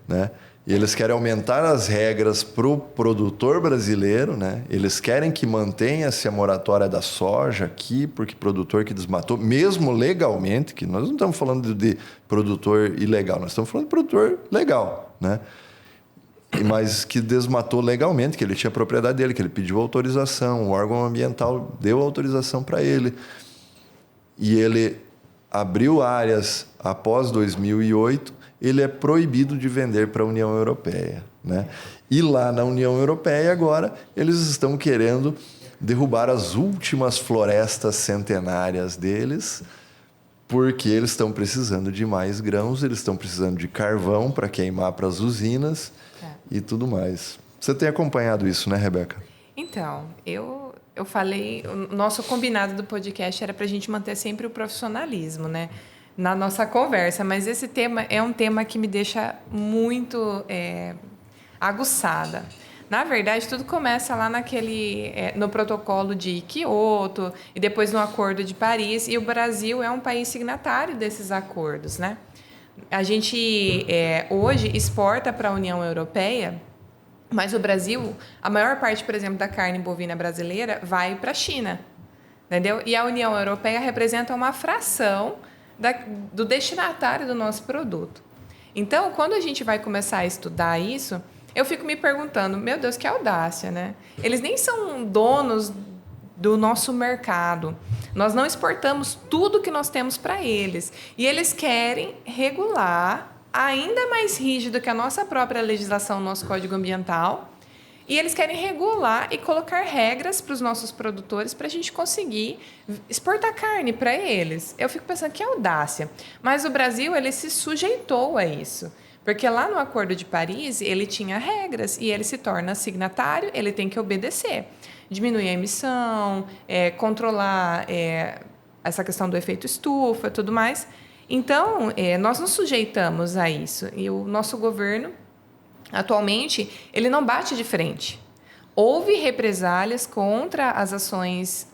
né? E eles querem aumentar as regras para o produtor brasileiro, né? Eles querem que mantenha-se a moratória da soja aqui, porque produtor que desmatou, mesmo legalmente, que nós não estamos falando de produtor ilegal, nós estamos falando de produtor legal, né? Mas que desmatou legalmente, que ele tinha propriedade dele, que ele pediu autorização, o órgão ambiental deu autorização para ele. E ele abriu áreas após 2008, ele é proibido de vender para a União Europeia, né? E lá na União Europeia agora, eles estão querendo derrubar as últimas florestas centenárias deles, porque eles estão precisando de mais grãos, eles estão precisando de carvão para queimar para as usinas e tudo mais. Você tem acompanhado isso, né, Rebeca? Então, eu falei, o nosso combinado do podcast era para a gente manter sempre o profissionalismo, né, na nossa conversa, mas esse tema é um tema que me deixa muito aguçada. Na verdade, tudo começa lá no protocolo de Kyoto e depois no Acordo de Paris, e o Brasil é um país signatário desses acordos, né? A gente hoje exporta para a União Europeia, mas o Brasil, a maior parte, por exemplo, da carne bovina brasileira vai para a China, entendeu? E a União Europeia representa uma fração do destinatário do nosso produto. Então, quando a gente vai começar a estudar isso, eu fico me perguntando, meu Deus, que audácia, né? Eles nem são donos do nosso mercado. Nós não exportamos tudo que nós temos para eles. E eles querem regular ainda mais rígido que a nossa própria legislação, nosso Código Ambiental. E eles querem regular e colocar regras para os nossos produtores para a gente conseguir exportar carne para eles. Eu fico pensando que audácia. Mas o Brasil, ele se sujeitou a isso. Porque lá no Acordo de Paris, ele tinha regras e ele se torna signatário, ele tem que obedecer. Diminuir a emissão, controlar essa questão do efeito estufa e tudo mais. Então, nós nos sujeitamos a isso. E o nosso governo, atualmente, ele não bate de frente. Houve represálias contra as ações,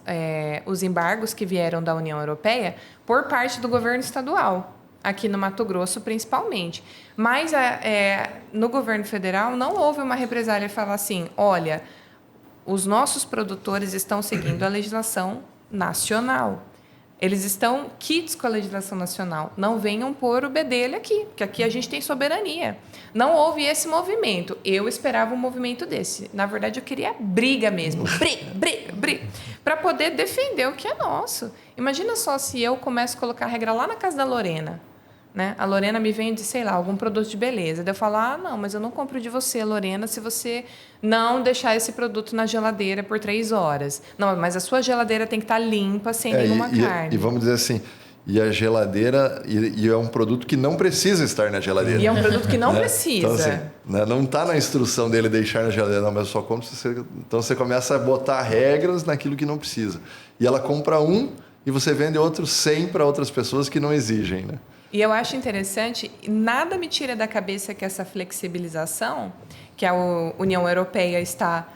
os embargos que vieram da União Europeia por parte do governo estadual, aqui no Mato Grosso principalmente. Mas no governo federal não houve uma represália de falar assim, olha, os nossos produtores estão seguindo a legislação nacional. Eles estão quites com a legislação nacional. Não venham pôr o bedelho aqui, porque aqui a gente tem soberania. Não houve esse movimento. Eu esperava um movimento desse. Na verdade, eu queria briga mesmo. Briga. Para poder defender o que é nosso. Imagina só se eu começo a colocar a regra lá na casa da Lorena. Né? A Lorena me vende, sei lá, algum produto de beleza. Daí eu falo, não, mas eu não compro de você, Lorena, se você não deixar esse produto na geladeira por 3 horas. Não, mas a sua geladeira tem que estar limpa, sem nenhuma carne. E vamos dizer assim, e a geladeira, e é um produto que não precisa estar na geladeira. E é um produto que não precisa. Então, assim, né, não está na instrução dele deixar na geladeira, não, mas só compra se você... Então, você começa a botar regras naquilo que não precisa. E ela compra e você vende outro 100 para outras pessoas que não exigem, né? E eu acho interessante, nada me tira da cabeça que essa flexibilização, que a União Europeia está...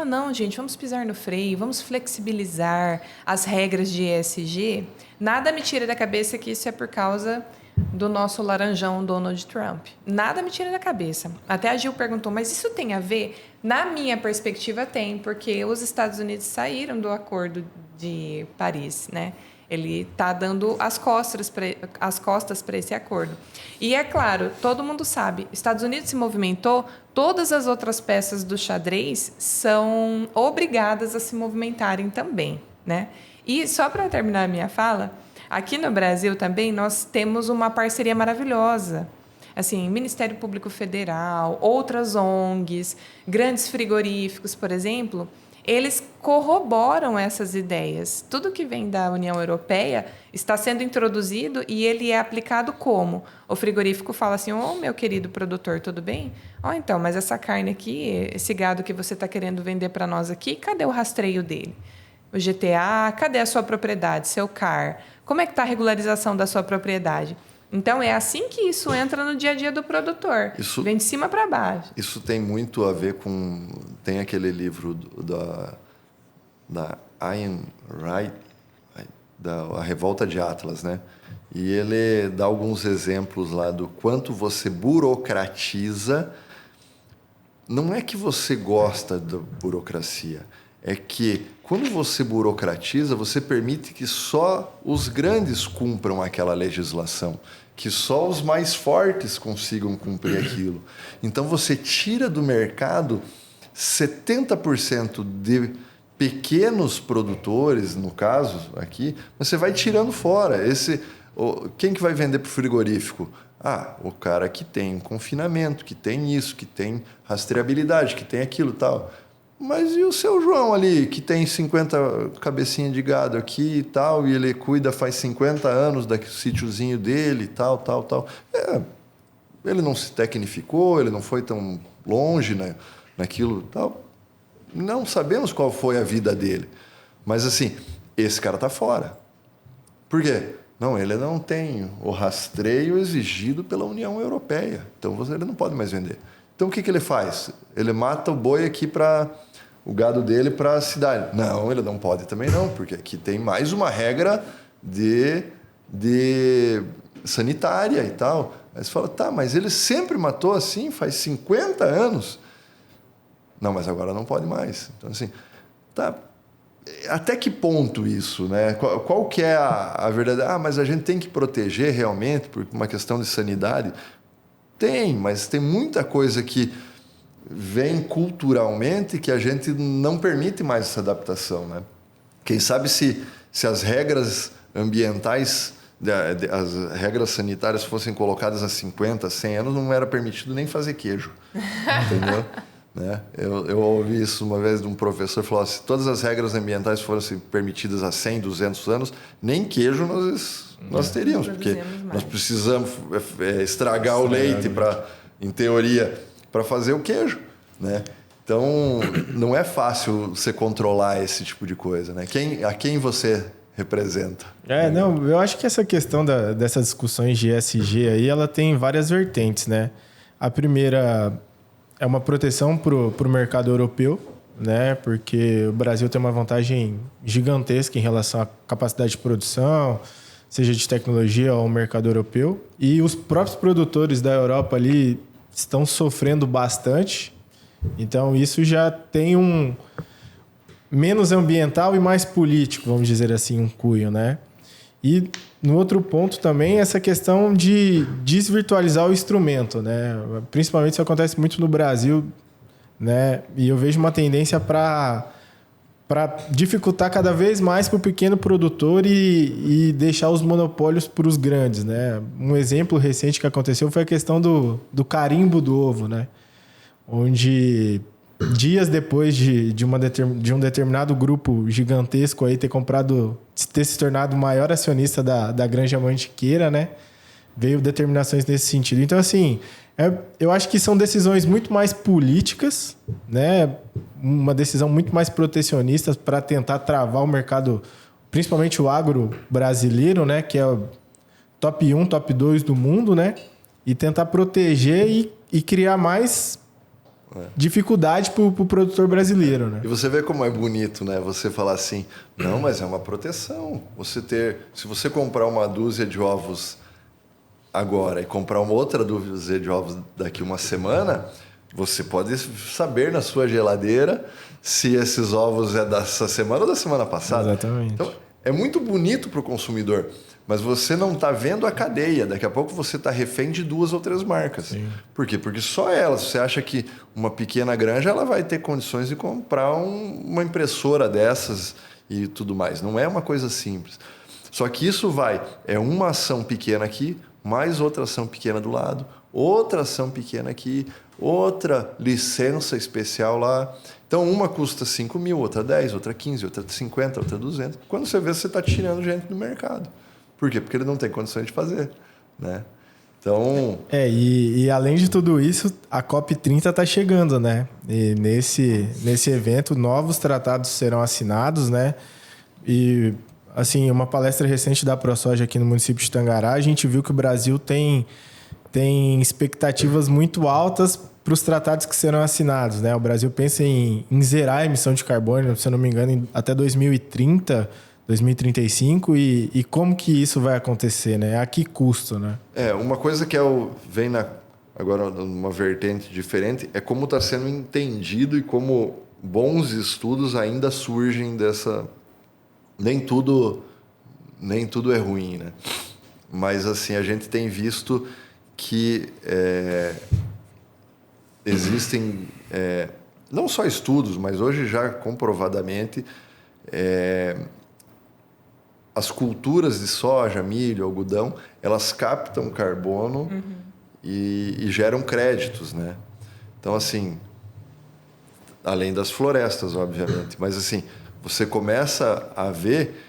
não, gente, vamos pisar no freio, vamos flexibilizar as regras de ESG. Nada me tira da cabeça que isso é por causa do nosso laranjão Donald Trump. Nada me tira da cabeça. Até a Gil perguntou, mas isso tem a ver? Na minha perspectiva, tem, porque os Estados Unidos saíram do Acordo de Paris, né? Ele está dando as costas para esse acordo. E é claro, todo mundo sabe, Estados Unidos se movimentou, todas as outras peças do xadrez são obrigadas a se movimentarem também, né? E só para terminar a minha fala, aqui no Brasil também nós temos uma parceria maravilhosa. Assim, Ministério Público Federal, outras ONGs, grandes frigoríficos, por exemplo, eles corroboram essas ideias. Tudo que vem da União Europeia está sendo introduzido e ele é aplicado como? O frigorífico fala assim, meu querido produtor, tudo bem? Então, mas essa carne aqui, esse gado que você está querendo vender para nós aqui, cadê o rastreio dele? o GTA, cadê a sua propriedade, seu CAR? Como é que está a regularização da sua propriedade? Então, é assim que isso entra no dia a dia do produtor. Isso, vem de cima para baixo. Isso tem muito a ver com... Tem aquele livro da Ayn Rand, A Revolta de Atlas, né? E ele dá alguns exemplos lá do quanto você burocratiza. Não é que você gosta da burocracia, é que quando você burocratiza, você permite que só os grandes cumpram aquela legislação, que só os mais fortes consigam cumprir aquilo. Então você tira do mercado 70% de pequenos produtores, no caso aqui, você vai tirando fora. Quem que vai vender para o frigorífico? O cara que tem confinamento, que tem isso, que tem rastreabilidade, que tem aquilo e tal. Mas e o seu João ali, que tem 50 cabecinhas de gado aqui e tal, e ele cuida faz 50 anos do sítiozinho dele e tal. Ele não se tecnificou, ele não foi tão longe, né, naquilo e tal. Não sabemos qual foi a vida dele. Mas, assim, esse cara está fora. Por quê? Não, ele não tem o rastreio exigido pela União Europeia. Então, ele não pode mais vender. Então, o que ele faz? Ele mata o boi aqui o gado dele para a cidade. Não, ele não pode também não, porque aqui tem mais uma regra de sanitária e tal. Aí você fala, mas ele sempre matou assim, faz 50 anos. Não, mas agora não pode mais. Então, assim, até que ponto isso, né? Qual que é a verdade? Mas a gente tem que proteger realmente por uma questão de sanidade. Tem, mas tem muita coisa que vem culturalmente que a gente não permite mais essa adaptação, né? Quem sabe se as regras ambientais, as regras sanitárias fossem colocadas há 50, 100 anos, não era permitido nem fazer queijo, entendeu? Né? Eu ouvi isso uma vez de um professor, falou assim, se todas as regras ambientais fossem permitidas há 100, 200 anos, nem queijo nós teríamos, porque nós precisamos estragar o leite, em teoria, para fazer o queijo, né? Então, não é fácil você controlar esse tipo de coisa, né? A quem você representa? Eu acho que essa questão dessas discussões de ESG aí, ela tem várias vertentes, né? A primeira é uma proteção para o mercado europeu, né? Porque o Brasil tem uma vantagem gigantesca em relação à capacidade de produção, seja de tecnologia ou mercado europeu. E os próprios produtores da Europa ali estão sofrendo bastante. Então, isso já tem um menos ambiental e mais político, vamos dizer assim, um cunho, né? E no outro ponto também, essa questão de desvirtualizar o instrumento, né? Principalmente isso acontece muito no Brasil, né? E eu vejo uma tendência para dificultar cada vez mais para o pequeno produtor e deixar os monopólios para os grandes, né? Um exemplo recente que aconteceu foi a questão do carimbo do ovo, né? Onde dias depois de um determinado grupo gigantesco aí ter se tornado o maior acionista da Granja Mantiqueira, né? Veio determinações nesse sentido. Então, assim, eu acho que são decisões muito mais políticas, né? Uma decisão muito mais protecionista para tentar travar o mercado, principalmente o agro brasileiro, né? Que é o top 1, top 2 do mundo, né? E tentar proteger e criar mais dificuldade para o produtor brasileiro, né? E você vê como é bonito, né? Você falar assim, não, mas é uma proteção. Se você comprar uma dúzia de ovos agora e comprar uma outra dúzia de ovos daqui uma semana, você pode saber na sua geladeira se esses ovos é dessa semana ou da semana passada. Exatamente. Então, é muito bonito para o consumidor, mas você não está vendo a cadeia. Daqui a pouco você está refém de 2 ou 3 marcas. Sim. Por quê? Porque só elas. Você acha que uma pequena granja ela vai ter condições de comprar uma impressora dessas e tudo mais. Não é uma coisa simples. Só que isso é uma ação pequena aqui, mais outra ação pequena do lado, outra ação pequena aqui, outra licença especial lá. Então, uma custa 5 mil, outra 10, outra 15, outra 50, outra 200. Quando você vê, você está tirando gente do mercado. Por quê? Porque ele não tem condições de fazer, né? Então... E além de tudo isso, a COP30 está chegando, né? E nesse evento, novos tratados serão assinados, né? E, assim, uma palestra recente da ProSoja aqui no município de Tangará, a gente viu que o Brasil tem expectativas muito altas para os tratados que serão assinados, né? O Brasil pensa em zerar a emissão de carbono, se eu não me engano, até 2030... 2035 e como que isso vai acontecer, né? A que custo, né? Uma coisa que vem agora numa vertente diferente é como está sendo entendido e como bons estudos ainda surgem dessa... Nem tudo é ruim, né? Mas, assim, a gente tem visto que existem não só estudos, mas hoje já comprovadamente... As culturas de soja, milho, algodão, elas captam carbono e geram créditos, né? Então, assim, além das florestas, obviamente, mas, assim, você começa a ver,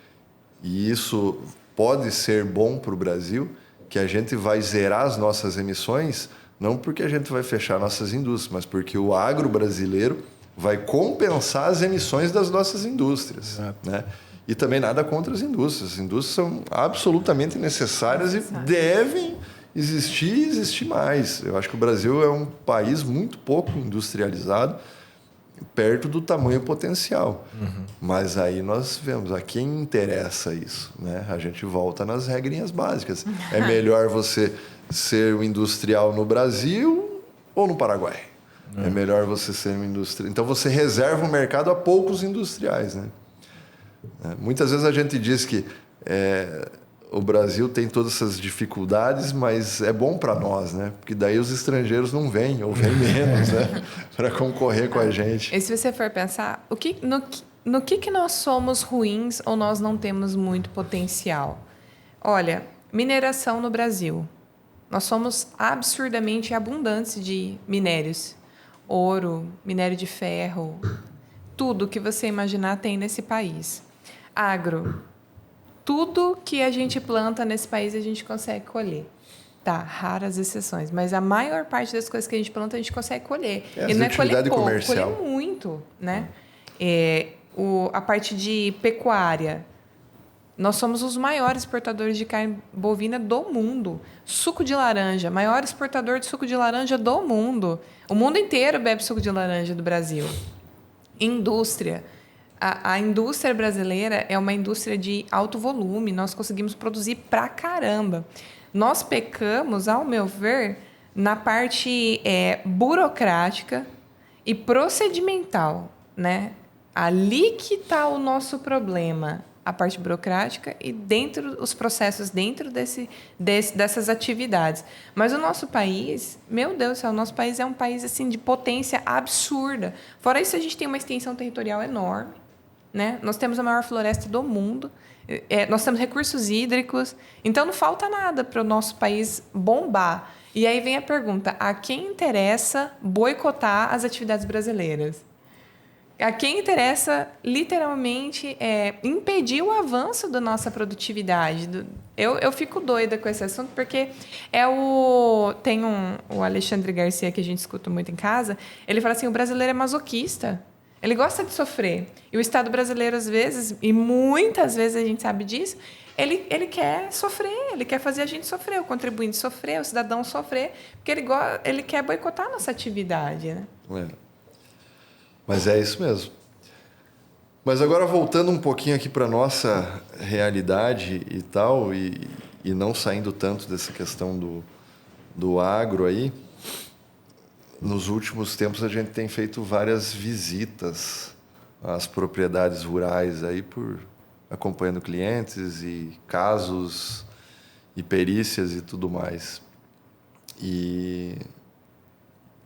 e isso pode ser bom para o Brasil, que a gente vai zerar as nossas emissões, não porque a gente vai fechar nossas indústrias, mas porque o agro brasileiro vai compensar as emissões das nossas indústrias, né? E também nada contra as indústrias. As indústrias são absolutamente necessárias e devem existir e existir mais. Eu acho que o Brasil é um país muito pouco industrializado, perto do tamanho potencial. Mas aí nós vemos a quem interessa isso, né? A gente volta nas regrinhas básicas. É melhor você ser um industrial no Brasil ou no Paraguai? É melhor você ser um industrial. Então você reserva o mercado a poucos industriais, né? Muitas vezes a gente diz que o Brasil tem todas essas dificuldades, mas é bom para nós, né? Porque daí os estrangeiros não vêm, ou vêm menos, né? Para concorrer com a gente. E se você for pensar, no que nós somos ruins ou nós não temos muito potencial? Olha, mineração no Brasil. Nós somos absurdamente abundantes de minérios. Ouro, minério de ferro, tudo que você imaginar tem nesse país. Agro. Tudo que a gente planta nesse país a gente consegue colher. Tá, raras exceções, mas a maior parte das coisas que a gente planta a gente consegue colher. E não é colher pouco, colher muito, né? A parte de pecuária. Nós somos os maiores exportadores de carne bovina do mundo. Suco de laranja, maior exportador de suco de laranja do mundo. O mundo inteiro bebe suco de laranja do Brasil. Indústria. A indústria brasileira é uma indústria de alto volume. Nós conseguimos produzir pra caramba. Nós pecamos, ao meu ver, na parte burocrática e procedimental, né? Ali que está o nosso problema. A parte burocrática e os processos dentro dessas atividades. Mas o nosso país, meu Deus do céu, o nosso país é um país assim, de potência absurda. Fora isso, a gente tem uma extensão territorial enorme, né? Nós temos a maior floresta do mundo, nós temos recursos hídricos, então não falta nada para o nosso país bombar. E aí vem a pergunta, a quem interessa boicotar as atividades brasileiras? A quem interessa, literalmente, impedir o avanço da nossa produtividade. Eu fico doida com esse assunto, porque tem o Alexandre Garcia, que a gente escuta muito em casa, ele fala assim, o brasileiro é masoquista. Ele gosta de sofrer. E o Estado brasileiro, às vezes, e muitas vezes a gente sabe disso, ele quer sofrer, ele quer fazer a gente sofrer, o contribuinte sofrer, o cidadão sofrer, porque ele quer boicotar a nossa atividade, né? Mas é isso mesmo. Mas agora voltando um pouquinho aqui para a nossa realidade e tal, e não saindo tanto dessa questão do agro aí, nos últimos tempos a gente tem feito várias visitas às propriedades rurais aí, acompanhando clientes e casos e perícias e tudo mais. E...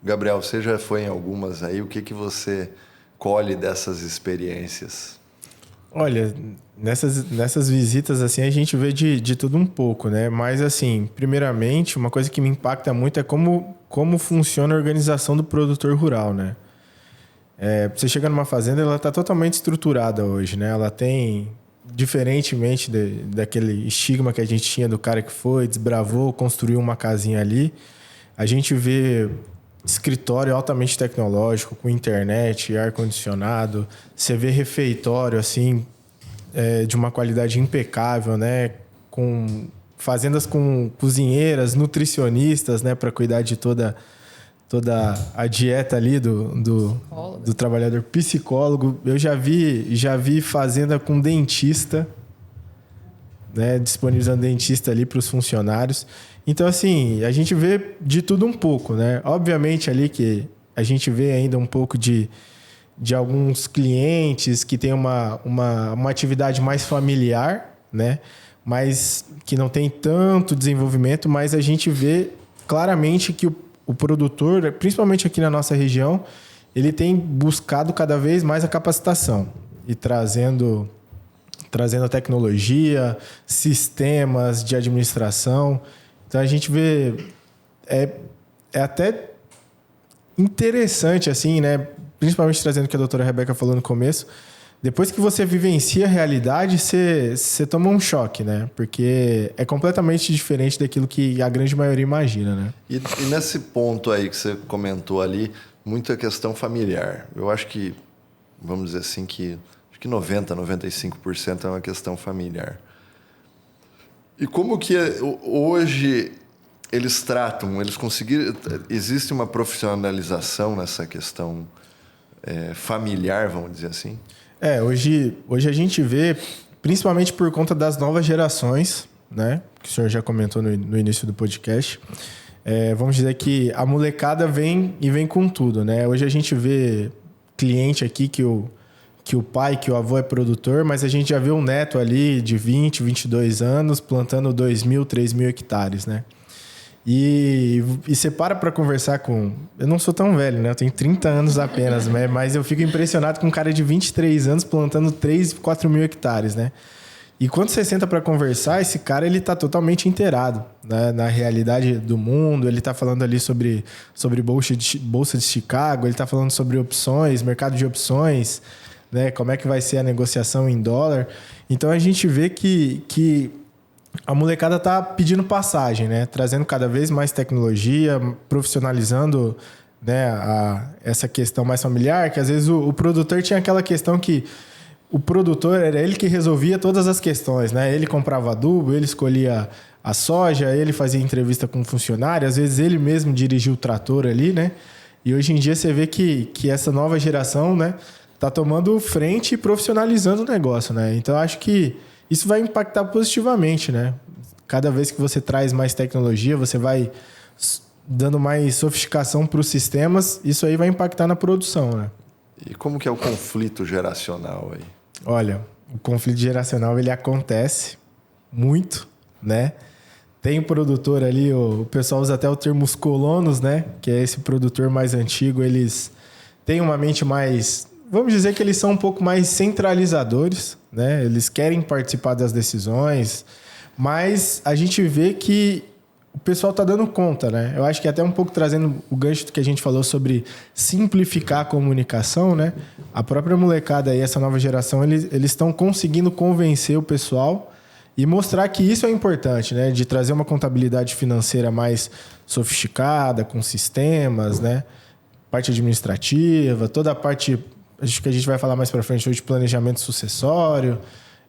Gabriel, você já foi em algumas aí, o que você colhe dessas experiências? Olha, nessas visitas assim a gente vê de tudo um pouco, né? Mas assim, primeiramente, uma coisa que me impacta muito é como funciona a organização do produtor rural, né? Você chega numa fazenda, ela está totalmente estruturada hoje, né? Ela tem diferentemente daquele estigma que a gente tinha do cara que foi, desbravou, construiu uma casinha ali, a gente vê escritório altamente tecnológico, com internet, ar-condicionado, você vê refeitório, assim, de uma qualidade impecável, né? Com fazendas com cozinheiras, nutricionistas, né? Para cuidar de toda a dieta ali do trabalhador, psicólogo. Eu já vi fazenda com dentista, né? Disponibilizando dentista ali para os funcionários. Então, assim, a gente vê de tudo um pouco, né? Obviamente ali que a gente vê ainda um pouco de alguns clientes que têm uma atividade mais familiar, né? Mas que não tem tanto desenvolvimento, mas a gente vê claramente que o produtor, principalmente aqui na nossa região, ele tem buscado cada vez mais a capacitação e trazendo tecnologia, sistemas de administração. Então a gente vê é até interessante assim, né? Principalmente trazendo o que a doutora Rebeca falou no começo. Depois que você vivencia a realidade, você toma um choque, né? Porque é completamente diferente daquilo que a grande maioria imagina, né? E nesse ponto aí que você comentou ali, muita questão familiar. Eu acho que, vamos dizer assim, que 95% é uma questão familiar. E como que hoje eles tratam, eles conseguiram... Existe uma profissionalização nessa questão familiar, vamos dizer assim? Hoje a gente vê, principalmente por conta das novas gerações, né? Que o senhor já comentou no início do podcast. Vamos dizer que a molecada vem com tudo, né? Hoje a gente vê cliente aqui que o pai, que o avô é produtor, mas a gente já vê um neto ali de 20, 22 anos plantando 2.000, 3.000 hectares, né? E você para conversar com... Eu não sou tão velho, né? Eu tenho 30 anos apenas, né? Mas eu fico impressionado com um cara de 23 anos plantando 3, 4 mil hectares, né? E quando você senta para conversar, esse cara ele tá totalmente inteirado, né? Na realidade do mundo. Ele tá falando ali sobre Bolsa de Chicago, ele tá falando sobre opções, mercado de opções, né? Como é que vai ser a negociação em dólar. Então a gente vê que a molecada tá pedindo passagem, né? Trazendo cada vez mais tecnologia, profissionalizando, né, essa questão mais familiar, que às vezes o produtor tinha aquela questão que o produtor era ele que resolvia todas as questões, né? Ele comprava adubo, ele escolhia a soja, ele fazia entrevista com o funcionário, às vezes ele mesmo dirigia o trator ali, né? E hoje em dia você vê que essa nova geração, né, tá tomando frente e profissionalizando o negócio, né? Então acho que isso vai impactar positivamente, né? Cada vez que você traz mais tecnologia, você vai dando mais sofisticação para os sistemas, isso aí vai impactar na produção, né? E como que é o conflito geracional aí? Olha, o conflito geracional ele acontece muito, né? Tem o produtor ali, o pessoal usa até o termo os colonos, né? Que é esse produtor mais antigo, eles têm uma mente mais... Vamos dizer que eles são um pouco mais centralizadores, né? Eles querem participar das decisões, mas a gente vê que o pessoal está dando conta, né? Eu acho que até um pouco trazendo o gancho do que a gente falou sobre simplificar a comunicação, né? A própria molecada e essa nova geração, eles estão conseguindo convencer o pessoal e mostrar que isso é importante, né? De trazer uma contabilidade financeira mais sofisticada, com sistemas, né? Parte administrativa, toda a parte... Acho que a gente vai falar mais para frente hoje de planejamento sucessório.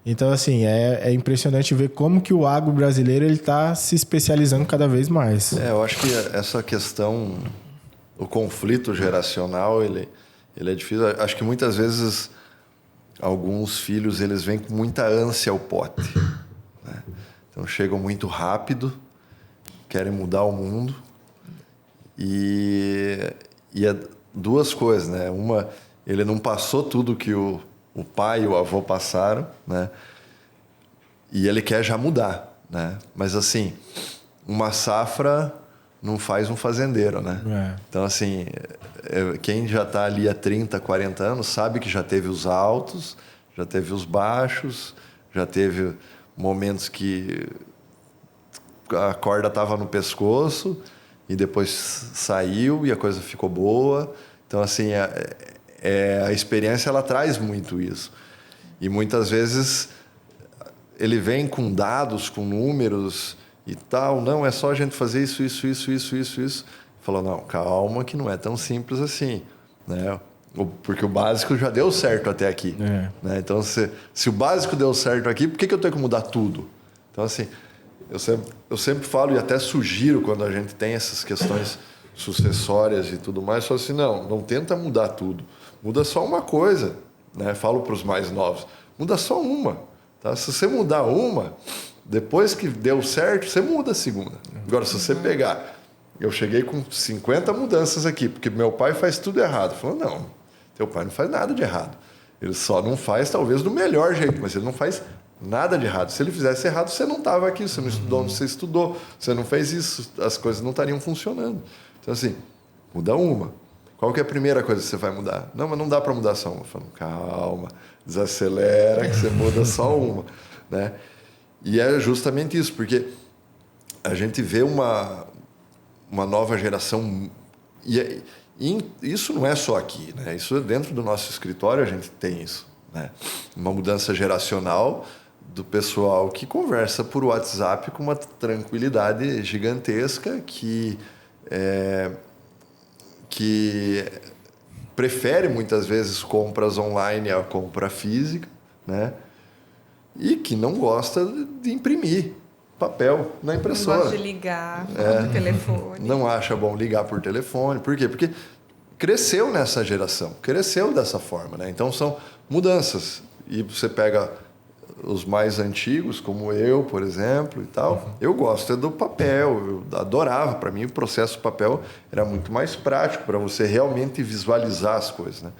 Então, assim, é impressionante ver como que o agro brasileiro está se especializando cada vez mais. Eu acho que essa questão, o conflito geracional, ele é difícil. Acho que muitas vezes alguns filhos eles vêm com muita ânsia ao pote, né? Então chegam muito rápido, querem mudar o mundo e é duas coisas, né? Uma, ele não passou tudo que o pai e o avô passaram, né? E ele quer já mudar, né? Mas assim, uma safra não faz um fazendeiro, né? Então assim, quem já está ali há 30, 40 anos sabe que já teve os altos, já teve os baixos, já teve momentos que a corda estava no pescoço e depois saiu e a coisa ficou boa. Então assim, a experiência ela traz muito isso. E muitas vezes ele vem com dados, com números e tal. Não, é só a gente fazer isso. Falou, não, calma, que não é tão simples assim, né? Porque o básico já deu certo até aqui. Né? Então, se o básico deu certo aqui, por que eu tenho que mudar tudo? Então, assim, eu sempre falo e até sugiro quando a gente tem essas questões sucessórias e tudo mais, só assim, não tenta mudar tudo. Muda só uma coisa, né? Falo para os mais novos, muda só uma. Tá? Se você mudar uma, depois que deu certo, você muda a segunda. Agora, se você pegar... Eu cheguei com 50 mudanças aqui, porque meu pai faz tudo errado. Falou, não, teu pai não faz nada de errado. Ele só não faz, talvez, do melhor jeito, mas ele não faz nada de errado. Se ele fizesse errado, você não estava aqui, você não estudou onde você estudou, você não fez isso, as coisas não estariam funcionando. Então, assim, muda uma. Qual que é a primeira coisa que você vai mudar? Não, mas não dá para mudar só uma. Eu falo, calma, desacelera, que você muda só uma. Né? E é justamente isso, porque a gente vê uma nova geração. E isso não é só aqui, né? Isso dentro do nosso escritório a gente tem isso, né? Uma mudança geracional do pessoal que conversa por WhatsApp com uma tranquilidade gigantesca, que prefere muitas vezes compras online à compra física, né? E que não gosta de imprimir papel na impressora. Não gosta de ligar por telefone. Não acha bom ligar por telefone. Por quê? Porque cresceu nessa geração, cresceu dessa forma, né? Então são mudanças. E você pega os mais antigos, como eu, por exemplo, e tal. Eu gosto do papel, eu adorava. Para mim, o processo papel era muito mais prático para você realmente visualizar as coisas, né?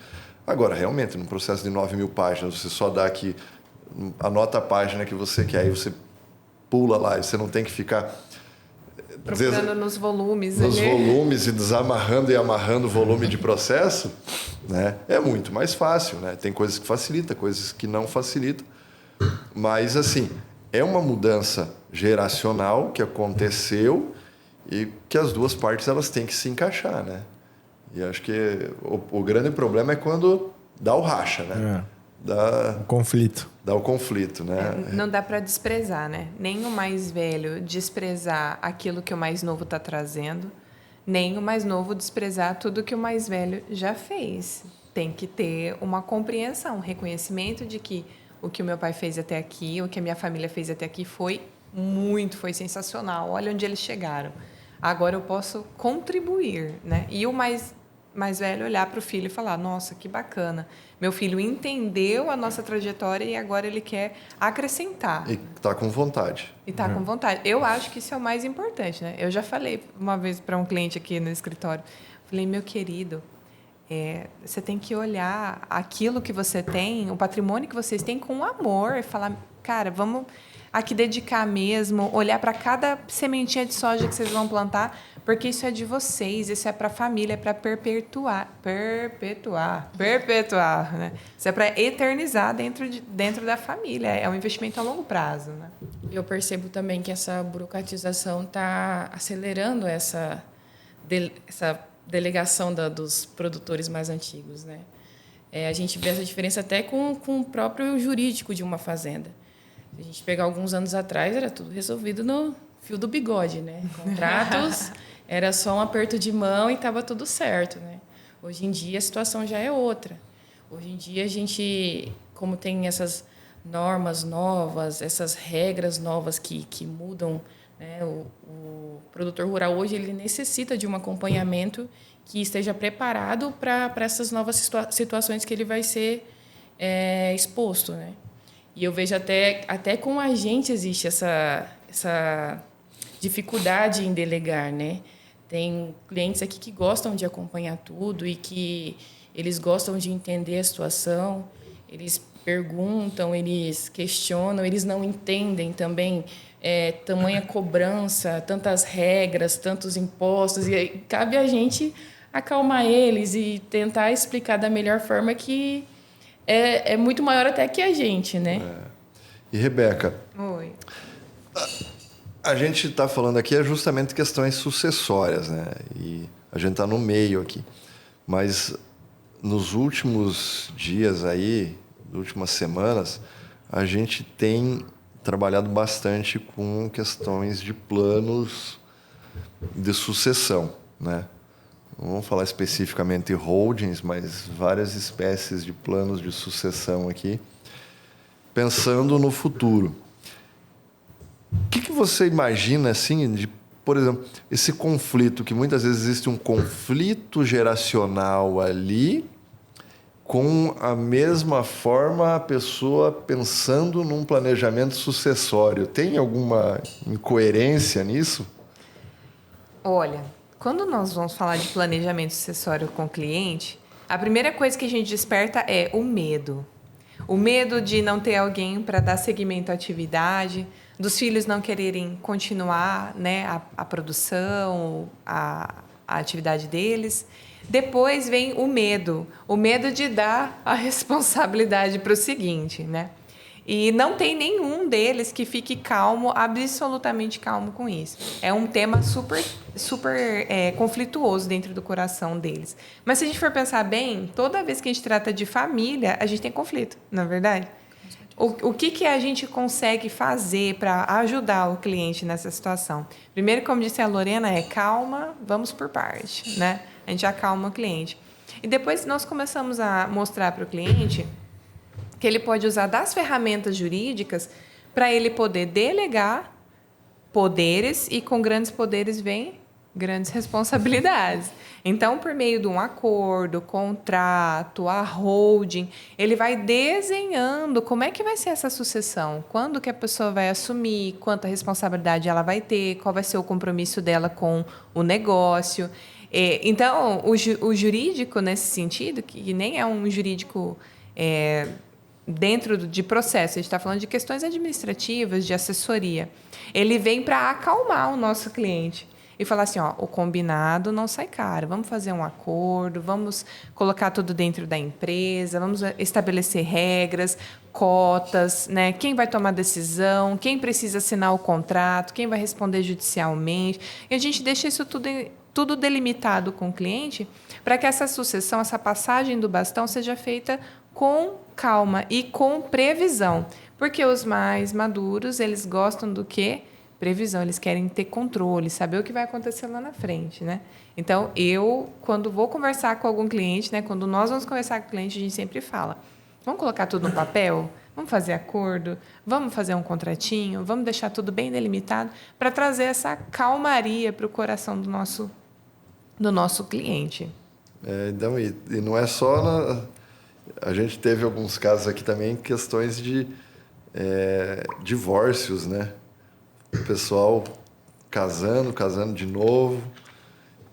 Agora, realmente, num processo de 9.000 páginas, você só dá aqui, anota a página que você quer, aí você pula lá, e você não tem que ficar procurando nos volumes. Nos volumes e desamarrando e amarrando o volume de processo, né? É muito mais fácil, né? Tem coisas que facilitam, coisas que não facilitam. Mas, assim, é uma mudança geracional que aconteceu e que as duas partes elas têm que se encaixar, né? E acho que o grande problema é quando dá o racha, né? O conflito. Dá o conflito, né? Não dá para desprezar, né? Nem o mais velho desprezar aquilo que o mais novo está trazendo, nem o mais novo desprezar tudo que o mais velho já fez. Tem que ter uma compreensão, um reconhecimento de que o que o meu pai fez até aqui, o que a minha família fez até aqui foi foi sensacional. Olha onde eles chegaram. Agora eu posso contribuir, né? E o mais velho olhar para o filho e falar, nossa, que bacana. Meu filho entendeu a nossa trajetória e agora ele quer acrescentar. E está com vontade. E está com vontade. Eu acho que isso é o mais importante, né? Eu já falei uma vez para um cliente aqui no escritório, falei, meu querido, você tem que olhar aquilo que você tem, o patrimônio que vocês têm com amor e falar, cara, vamos aqui dedicar mesmo, olhar para cada sementinha de soja que vocês vão plantar, porque isso é de vocês, isso é para a família, é para perpetuar, né? Isso é para eternizar dentro da família, é um investimento a longo prazo, né? Eu percebo também que essa burocratização está acelerando essa delegação dos produtores mais antigos, né? A gente vê essa diferença até com o próprio jurídico de uma fazenda. Se a gente pegar alguns anos atrás, era tudo resolvido no fio do bigode, né? Contratos, era só um aperto de mão e estava tudo certo, né? Hoje em dia, a situação já é outra. Hoje em dia, a gente, como tem essas normas novas, essas regras novas que mudam, né? O produtor rural hoje ele necessita de um acompanhamento que esteja preparado para essas novas situações que ele vai ser exposto, né? E eu vejo até com a gente existe essa dificuldade em delegar, né? Tem clientes aqui que gostam de acompanhar tudo e que eles gostam de entender a situação, eles perguntam, eles questionam, eles não entendem também tamanha cobrança, tantas regras, tantos impostos, e aí cabe a gente acalmar eles e tentar explicar da melhor forma que é muito maior até que a gente, né? E, Rebeca, Oi. A gente está falando aqui justamente questões sucessórias, né? E a gente está no meio aqui. Mas nos últimos dias aí, nas últimas semanas, a gente tem trabalhado bastante com questões de planos de sucessão, né? Não vamos falar especificamente holdings, mas várias espécies de planos de sucessão aqui, pensando no futuro. O que você imagina, assim, de, por exemplo, esse conflito, que muitas vezes existe um conflito geracional ali, com a mesma forma a pessoa pensando num planejamento sucessório. Tem alguma incoerência nisso? Olha, quando nós vamos falar de planejamento sucessório com o cliente, a primeira coisa que a gente desperta é o medo. O medo de não ter alguém para dar seguimento à atividade, dos filhos não quererem continuar, né, a produção, a atividade deles. Depois vem o medo de dar a responsabilidade para o seguinte, né? E não tem nenhum deles que fique calmo, absolutamente calmo com isso. É um tema super conflituoso dentro do coração deles. Mas se a gente for pensar bem, toda vez que a gente trata de família, a gente tem conflito, não é verdade? O que a gente consegue fazer para ajudar o cliente nessa situação? Primeiro, como disse a Lorena, é calma, vamos por parte, né? A gente acalma o cliente. E depois nós começamos a mostrar para o cliente que ele pode usar das ferramentas jurídicas para ele poder delegar poderes, e com grandes poderes vem grandes responsabilidades. Então, por meio de um acordo, contrato, a holding, ele vai desenhando como é que vai ser essa sucessão, quando que a pessoa vai assumir, quanta responsabilidade ela vai ter, qual vai ser o compromisso dela com o negócio. Então, o jurídico, nesse sentido, que nem é um jurídico dentro de processo, a gente está falando de questões administrativas, de assessoria, ele vem para acalmar o nosso cliente e falar assim, ó, o combinado não sai caro, vamos fazer um acordo, vamos colocar tudo dentro da empresa, vamos estabelecer regras, cotas, né? Quem vai tomar decisão, quem precisa assinar o contrato, quem vai responder judicialmente, e a gente deixa isso tudo delimitado com o cliente para que essa sucessão, essa passagem do bastão seja feita com calma e com previsão. Porque os mais maduros, eles gostam do quê? Previsão, eles querem ter controle, saber o que vai acontecer lá na frente, né? Então, quando vou conversar com algum cliente, né, quando nós vamos conversar com o cliente, a gente sempre fala, vamos colocar tudo no papel? Vamos fazer acordo? Vamos fazer um contratinho? Vamos deixar tudo bem delimitado para trazer essa calmaria para o coração do nosso cliente. Então, e não é só... A gente teve alguns casos aqui também, questões de divórcios, né? O pessoal casando de novo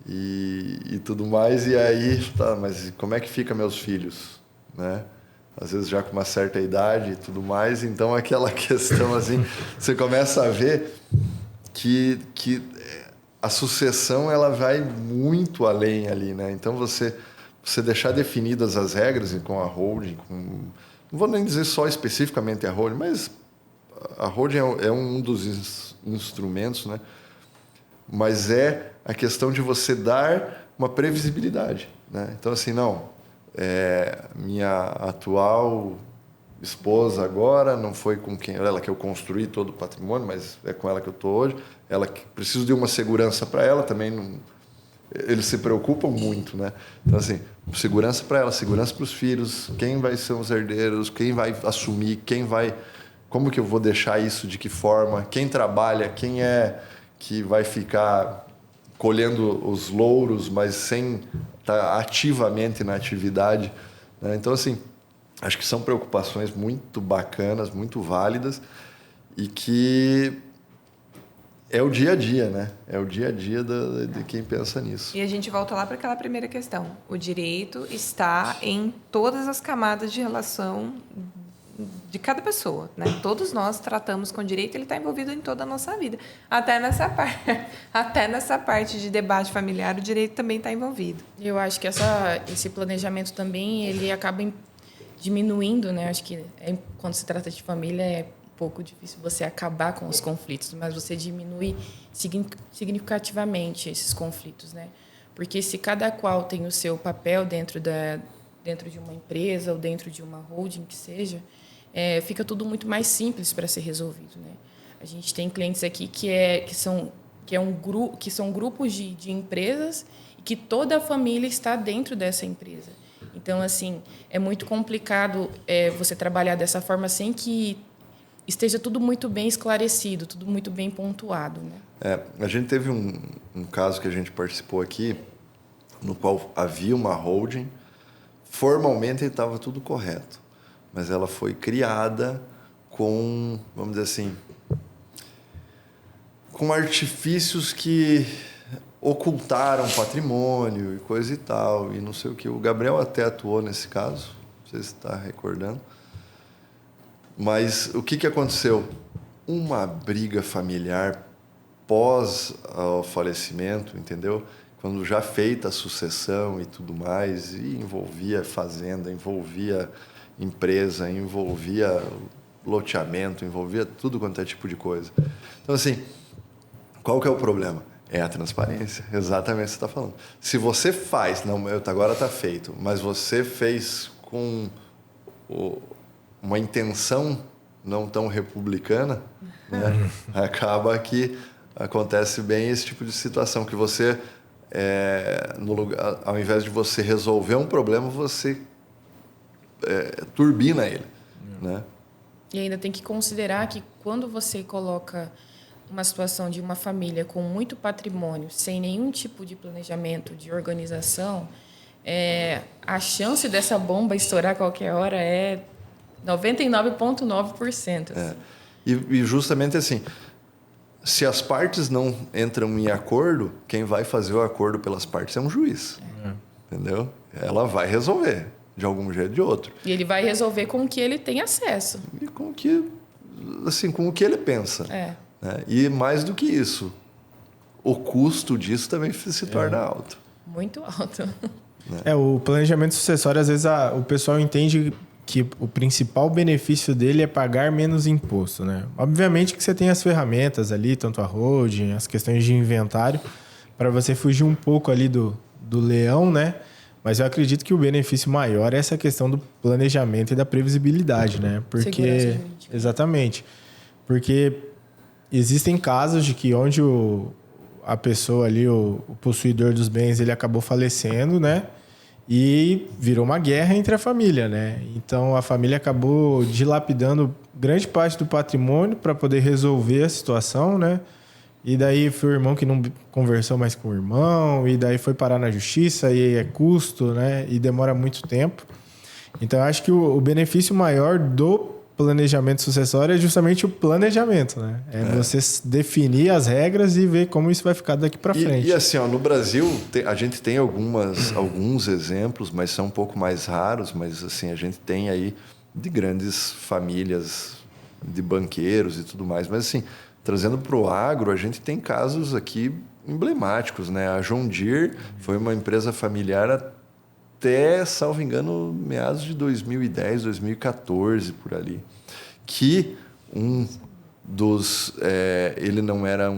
e tudo mais. E aí, tá, mas como é que fica meus filhos, né? Às vezes já com uma certa idade e tudo mais. Então, aquela questão assim, você começa a ver que a sucessão ela vai muito além ali, né? Então, você deixar definidas as regras com a holding, não vou nem dizer só especificamente a holding, mas a holding é um dos instrumentos, né? Mas é a questão de você dar uma previsibilidade, né? Então, assim, minha atual esposa agora não foi com ela que eu construí todo o patrimônio, mas é com ela que eu estou hoje. Ela que preciso de uma segurança para ela também. Eles se preocupam muito, né? Então, assim, segurança para ela, segurança para os filhos, quem vai ser os herdeiros, quem vai assumir, como que eu vou deixar isso, de que forma, quem trabalha, quem é que vai ficar colhendo os louros, mas sem estar ativamente na atividade, né? Então, assim, acho que são preocupações muito bacanas, muito válidas e que é o dia a dia, né? É o dia a dia de quem pensa nisso. E a gente volta lá para aquela primeira questão. O direito está em todas as camadas de relação de cada pessoa, né? Todos nós tratamos com direito, ele está envolvido em toda a nossa vida. Até nessa parte de debate familiar, o direito também está envolvido. Eu acho que esse planejamento também, ele acaba diminuindo, né? Acho que quando se trata de família é pouco difícil você acabar com os conflitos, mas você diminui significativamente esses conflitos, né? Porque se cada qual tem o seu papel dentro de uma empresa ou dentro de uma holding que seja, fica tudo muito mais simples para ser resolvido, né? A gente tem clientes aqui que são grupos de empresas e que toda a família está dentro dessa empresa. Então, assim, é muito complicado você trabalhar dessa forma sem que esteja tudo muito bem esclarecido, tudo muito bem pontuado, né? A gente teve um caso que a gente participou aqui, no qual havia uma holding, formalmente estava tudo correto, mas ela foi criada com, vamos dizer assim, com artifícios que ocultaram patrimônio e coisa e tal, e não sei o que. O Gabriel até atuou nesse caso, não sei se está recordando. Mas o que aconteceu? Uma briga familiar pós o falecimento, entendeu? Quando já feita a sucessão e tudo mais, e envolvia fazenda, envolvia empresa, envolvia loteamento, envolvia tudo quanto é tipo de coisa. Então, assim, qual que é o problema? É a transparência, exatamente o que você está falando. Se você faz, agora está feito, mas você fez com uma intenção não tão republicana, né? Acaba que acontece bem esse tipo de situação, que você, no lugar, ao invés de você resolver um problema, você turbina ele. Né? E ainda tem que considerar que quando você coloca uma situação de uma família com muito patrimônio, sem nenhum tipo de planejamento, de organização, a chance dessa bomba estourar a qualquer hora é 99,9%. Assim. E justamente assim, se as partes não entram em acordo, quem vai fazer o acordo pelas partes é um juiz. Entendeu? Ela vai resolver, de algum jeito ou de outro. E ele vai resolver com o que ele tem acesso. E com o que ele pensa. Né? E mais do que isso, o custo disso também se torna alto. Muito alto. O planejamento sucessório, às vezes o pessoal entende que o principal benefício dele é pagar menos imposto, né? Obviamente que você tem as ferramentas ali, tanto a holding, as questões de inventário, para você fugir um pouco ali do leão, né? Mas eu acredito que o benefício maior é essa questão do planejamento e da previsibilidade, né? Porque segurança jurídica. Exatamente. Porque existem casos de que onde a pessoa ali, o possuidor dos bens, ele acabou falecendo, né? E virou uma guerra entre a família, né? Então, a família acabou dilapidando grande parte do patrimônio para poder resolver a situação, né? E daí foi o irmão que não conversou mais com o irmão, e daí foi parar na justiça, e é custo, né? E demora muito tempo. Então, eu acho que o benefício maior do planejamento sucessório é justamente o planejamento, né? Você definir as regras e ver como isso vai ficar daqui para frente. E assim, no Brasil, a gente tem alguns exemplos, mas são um pouco mais raros, mas assim, a gente tem aí de grandes famílias de banqueiros e tudo mais. Mas assim, trazendo para o agro, a gente tem casos aqui emblemáticos, né? A John Deere foi uma empresa familiar até, salvo engano, meados de 2010, 2014, por ali. Que ele não era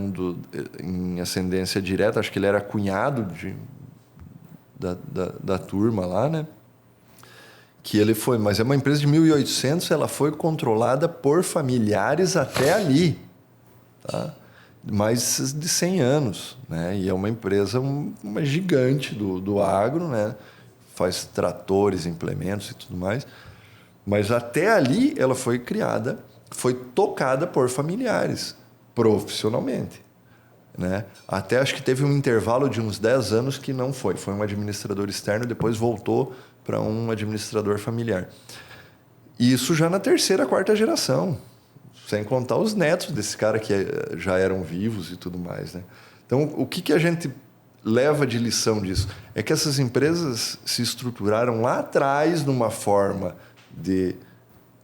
em ascendência direta, acho que ele era cunhado da turma lá, né? Que ele foi, mas é uma empresa de 1800, ela foi controlada por familiares até ali, tá? Mais de 100 anos, né? E é uma empresa uma gigante do agro, né? Faz tratores, implementos e tudo mais. Mas até ali ela foi criada, foi tocada por familiares, profissionalmente. Né? Até acho que teve um intervalo de uns 10 anos que não foi. Foi um administrador externo, depois voltou para um administrador familiar. E isso já na terceira, quarta geração. Sem contar os netos desse cara que já eram vivos e tudo mais. Né? Então, o que a gente leva de lição disso? É que essas empresas se estruturaram lá atrás numa forma de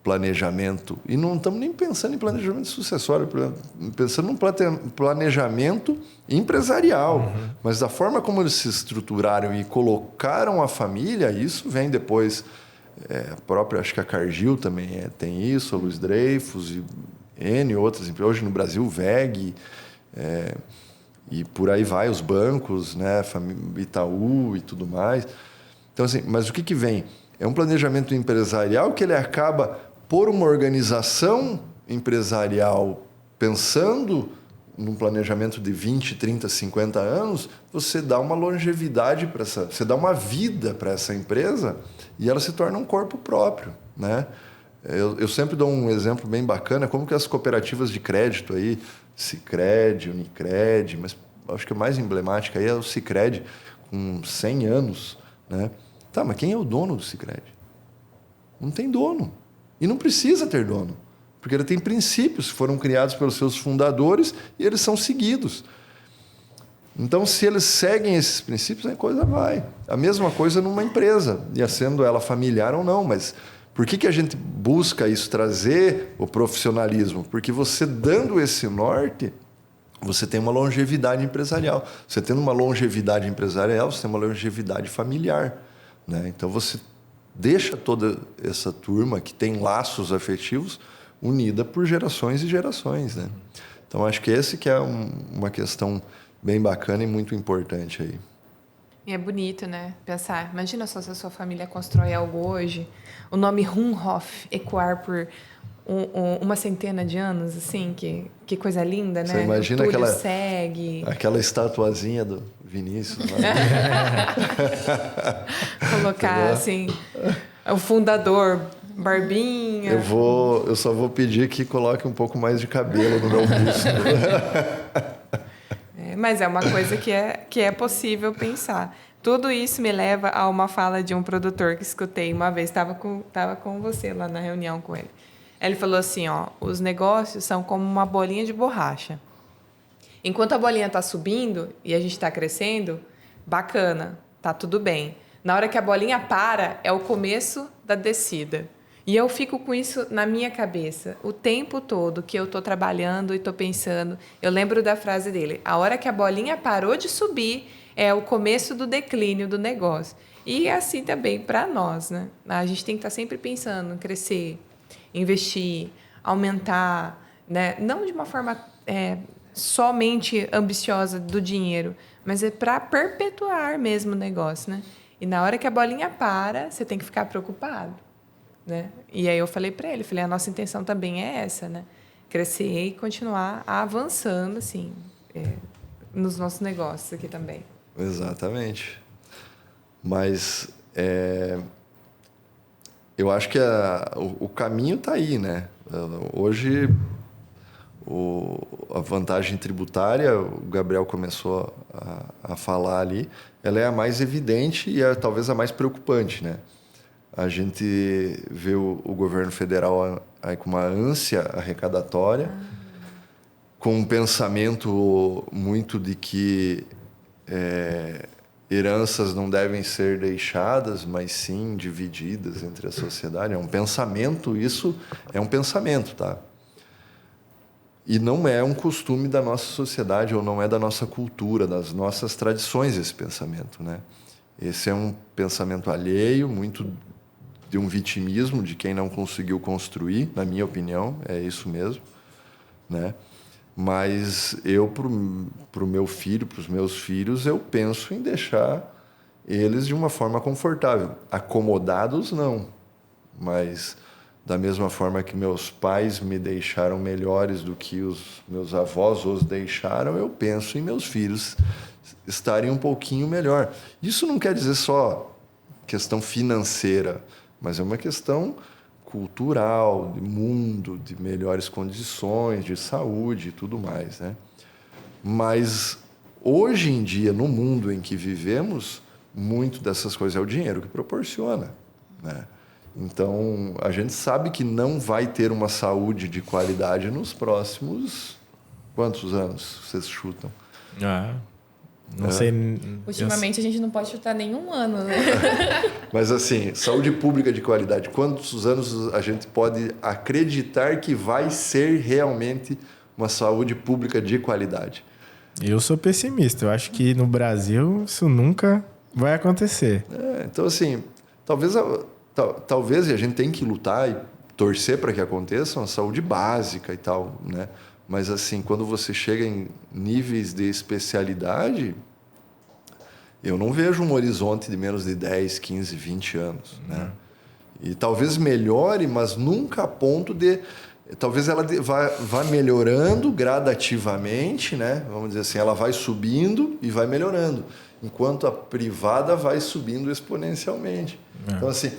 planejamento, e não estamos nem pensando em planejamento sucessório, pensando num planejamento empresarial, mas da forma como eles se estruturaram e colocaram a família, isso vem depois, a própria, acho que a Cargill também tem isso, a Luiz Dreyfus e N outras empresas, hoje no Brasil, VEG, e por aí vai, os bancos, né, Itaú e tudo mais. Então, assim, mas o que vem? É um planejamento empresarial que ele acaba por uma organização empresarial pensando num planejamento de 20, 30, 50 anos, você dá uma longevidade para você dá uma vida para essa empresa e ela se torna um corpo próprio, né? Eu sempre dou um exemplo bem bacana, como que as cooperativas de crédito aí, Sicredi, Unicred, mas acho que a mais emblemática aí é o Sicredi, com 100 anos, né? Tá, mas quem é o dono do Sicredi? Não tem dono. E não precisa ter dono. Porque ele tem princípios que foram criados pelos seus fundadores e eles são seguidos. Então, se eles seguem esses princípios, a coisa vai. A mesma coisa numa empresa, ia sendo ela familiar ou não, mas por que a gente busca isso, trazer o profissionalismo? Porque você dando esse norte, você tem uma longevidade empresarial. Você tendo uma longevidade empresarial, você tem uma longevidade familiar, né? Então, você deixa toda essa turma que tem laços afetivos unida por gerações e gerações, né? Então, acho que esse que é uma questão bem bacana e muito importante aí. E é bonito, né? Pensar, imagina só se a sua família constrói algo hoje, o nome Hunhoff ecoar por uma centena de anos, assim, que coisa linda, né? Você imagina aquela estatuazinha do Vinícius lá. Colocar, assim, o fundador, barbinha. Eu só vou pedir que coloque um pouco mais de cabelo no meu busto. Mas é uma coisa que é possível pensar. Tudo isso me leva a uma fala de um produtor que escutei uma vez, estava com você lá na reunião com ele. Ele falou assim, ó, os negócios são como uma bolinha de borracha. Enquanto a bolinha está subindo e a gente está crescendo, bacana, tá tudo bem. Na hora que a bolinha para, é o começo da descida. E eu fico com isso na minha cabeça o tempo todo que eu estou trabalhando e estou pensando. Eu lembro da frase dele: a hora que a bolinha parou de subir é o começo do declínio do negócio. E assim também para nós, né? A gente tem que estar sempre pensando em crescer, investir, aumentar, né? Não de uma forma somente ambiciosa do dinheiro, mas é para perpetuar mesmo o negócio, né? E na hora que a bolinha para, você tem que ficar preocupado, né? E aí eu falei para ele, a nossa intenção também é essa, né? Crescer e continuar avançando, assim, nos nossos negócios aqui também. Exatamente. Mas eu acho que o caminho está aí, né? Hoje, a vantagem tributária, o Gabriel começou a falar ali, ela é a mais evidente e talvez a mais preocupante, né? A gente vê o governo federal aí com uma ânsia arrecadatória, com um pensamento muito de que heranças não devem ser deixadas, mas sim divididas entre a sociedade. É um pensamento, isso é um pensamento, tá? E não é um costume da nossa sociedade ou não é da nossa cultura, das nossas tradições esse pensamento, né? Esse é um pensamento alheio, muito de um vitimismo de quem não conseguiu construir, na minha opinião, é isso mesmo, né? Mas eu, para o meu filho, para os meus filhos, eu penso em deixar eles de uma forma confortável. Acomodados, não. Mas, da mesma forma que meus pais me deixaram melhores do que os meus avós os deixaram, eu penso em meus filhos estarem um pouquinho melhor. Isso não quer dizer só questão financeira, mas é uma questão cultural, de mundo, de melhores condições, de saúde e tudo mais, né? Mas, hoje em dia, no mundo em que vivemos, muito dessas coisas é o dinheiro que proporciona, né? Então, a gente sabe que não vai ter uma saúde de qualidade nos próximos... Quantos anos vocês chutam? Não sei. Ultimamente a gente não pode chutar nenhum ano, né? Mas assim, saúde pública de qualidade, quantos anos a gente pode acreditar que vai ser realmente uma saúde pública de qualidade? Eu sou pessimista. Eu acho que no Brasil isso nunca vai acontecer. Então, assim, talvez e a gente tem que lutar e torcer para que aconteça uma saúde básica e tal, né? Mas, assim, quando você chega em níveis de especialidade, eu não vejo um horizonte de menos de 10, 15, 20 anos, né? E talvez melhore, mas nunca a ponto de... Talvez ela vá melhorando gradativamente, né? Vamos dizer assim, ela vai subindo e vai melhorando, enquanto a privada vai subindo exponencialmente. Então, assim,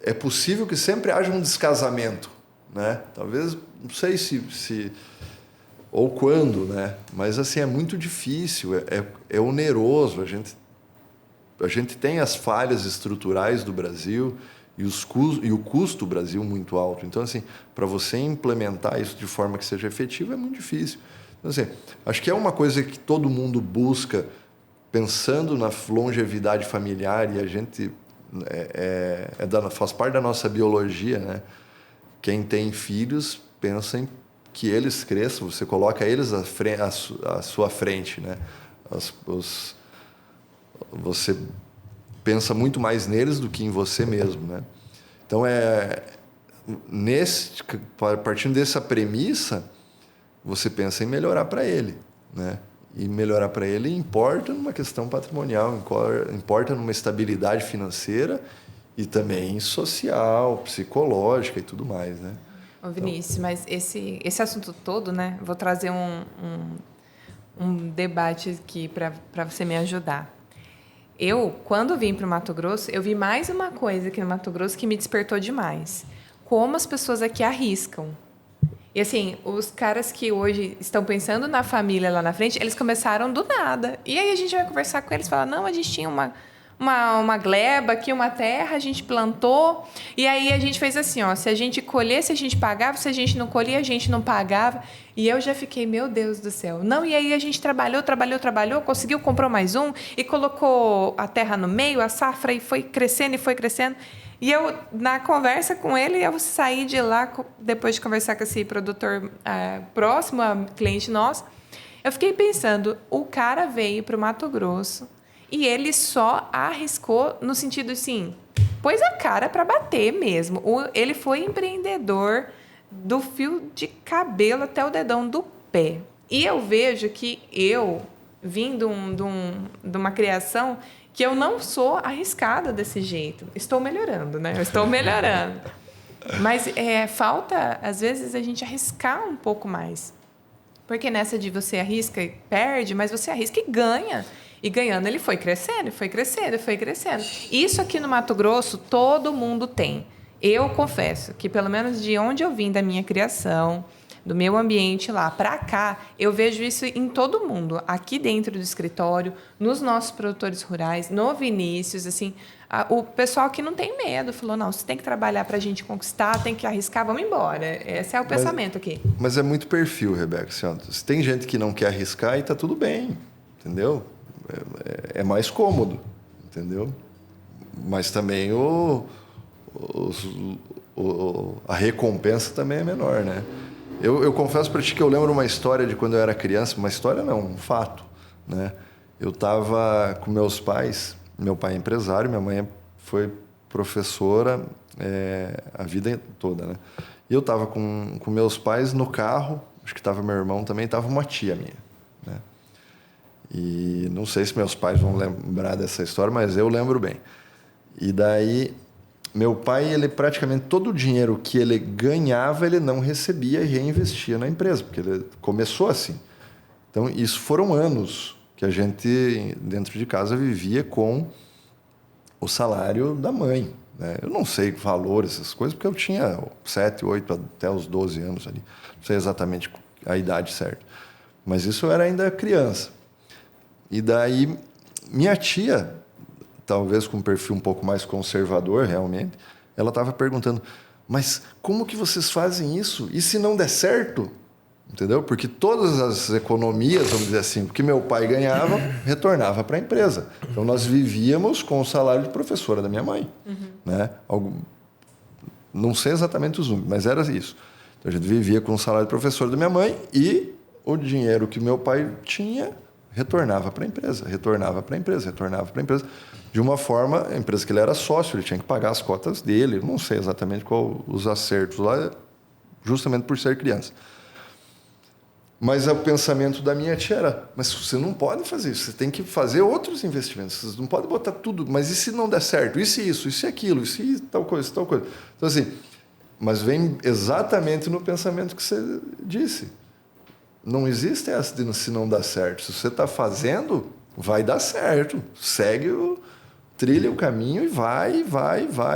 é possível que sempre haja um descasamento, né? Talvez, não sei se ou quando, né? Mas, assim, é muito difícil, é oneroso. A gente tem as falhas estruturais do Brasil e o custo do Brasil muito alto. Então, assim, para você implementar isso de forma que seja efetiva é muito difícil. Então, assim, acho que é uma coisa que todo mundo busca, pensando na longevidade familiar, e a gente faz parte da nossa biologia, né? Quem tem filhos pensa em que eles cresçam, você coloca eles à sua frente, né? Você pensa muito mais neles do que em você mesmo, né? Então, partindo dessa premissa, você pensa em melhorar para ele, né? E melhorar para ele importa numa questão patrimonial, importa numa estabilidade financeira e também social, psicológica e tudo mais, né? Ô, Vinícius, mas esse assunto todo, né? Vou trazer um debate aqui para você me ajudar. Quando vim para o Mato Grosso, eu vi mais uma coisa aqui no Mato Grosso que me despertou demais. Como as pessoas aqui arriscam. E, assim, os caras que hoje estão pensando na família lá na frente, eles começaram do nada. E aí a gente vai conversar com eles e falar, não, a gente tinha uma gleba aqui, uma terra, a gente plantou. E aí a gente fez assim, ó, se a gente colhesse, a gente pagava, se a gente não colhia, a gente não pagava. E eu já fiquei, meu Deus do céu. Não, e aí a gente trabalhou, conseguiu, comprou mais um e colocou a terra no meio, a safra, e foi crescendo. E eu, na conversa com ele, eu saí de lá, depois de conversar com esse produtor próximo, a cliente nosso, eu fiquei pensando, o cara veio para o Mato Grosso e ele só arriscou no sentido assim, pôs a cara para bater mesmo. Ele foi empreendedor do fio de cabelo até o dedão do pé. E eu vejo que eu vim de uma criação que eu não sou arriscada desse jeito. Estou melhorando, né? Eu estou melhorando. Mas falta, às vezes, a gente arriscar um pouco mais. Porque nessa de você arrisca e perde, mas você arrisca e ganha. E ganhando, ele foi crescendo. Isso aqui no Mato Grosso, todo mundo tem. Eu confesso que, pelo menos de onde eu vim da minha criação, do meu ambiente lá para cá, eu vejo isso em todo mundo, aqui dentro do escritório, nos nossos produtores rurais, no Vinícius, assim, o pessoal que não tem medo, falou, não, você tem que trabalhar para a gente conquistar, tem que arriscar, vamos embora. Esse é o pensamento aqui. Mas é muito perfil, Rebeca. Assim, se tem gente que não quer arriscar, e está tudo bem, entendeu? É mais cômodo, entendeu? Mas também a recompensa também é menor, né? Eu confesso para ti que eu lembro uma história de quando eu era criança, uma história não, um fato, né? Eu estava com meus pais, meu pai é empresário, minha mãe foi professora a vida toda, né? E eu estava com meus pais no carro, acho que estava meu irmão também, estava uma tia minha, né? E não sei se meus pais vão lembrar dessa história, mas eu lembro bem. E daí... Meu pai, ele praticamente todo o dinheiro que ele ganhava, ele não recebia e reinvestia na empresa, porque ele começou assim. Então, isso foram anos que a gente, dentro de casa, vivia com o salário da mãe, né? Eu não sei valor, essas coisas, porque eu tinha 7, 8, até os 12 anos ali. Não sei exatamente a idade certa. Mas isso eu era ainda criança. E daí, minha tia... talvez com um perfil um pouco mais conservador, realmente, ela estava perguntando, mas como que vocês fazem isso? E se não der certo? Entendeu? Porque todas as economias, vamos dizer assim, que meu pai ganhava, retornava para a empresa. Então, nós vivíamos com o salário de professora da minha mãe. Né? Não sei exatamente os números, mas era isso. Então, a gente vivia com o salário de professora da minha mãe e o dinheiro que meu pai tinha retornava para a empresa. De uma forma, a empresa que ele era sócio, ele tinha que pagar as cotas dele, não sei exatamente qual os acertos lá, justamente por ser criança. Mas o pensamento da minha tia era, mas você não pode fazer isso, você tem que fazer outros investimentos, você não pode botar tudo, mas e se não der certo? E se isso, e se aquilo, e se tal coisa, tal coisa? Então assim, mas vem exatamente no pensamento que você disse. Não existe essa de se não dá certo. Se você está fazendo, vai dar certo. Trilha o caminho e vai.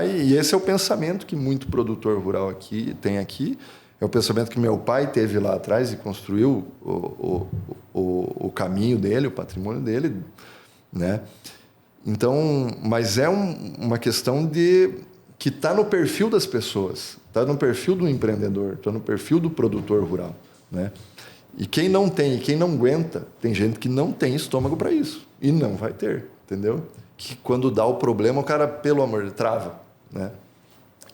E esse é o pensamento que muito produtor rural aqui tem aqui. É o pensamento que meu pai teve lá atrás e construiu o caminho dele, o patrimônio dele, né? Então, mas é uma questão que está no perfil das pessoas, está no perfil do empreendedor, está no perfil do produtor rural, né? E quem não tem, quem não aguenta, tem gente que não tem estômago para isso e não vai ter, entendeu? Que quando dá o problema, o cara, pelo amor de Deus, trava, né?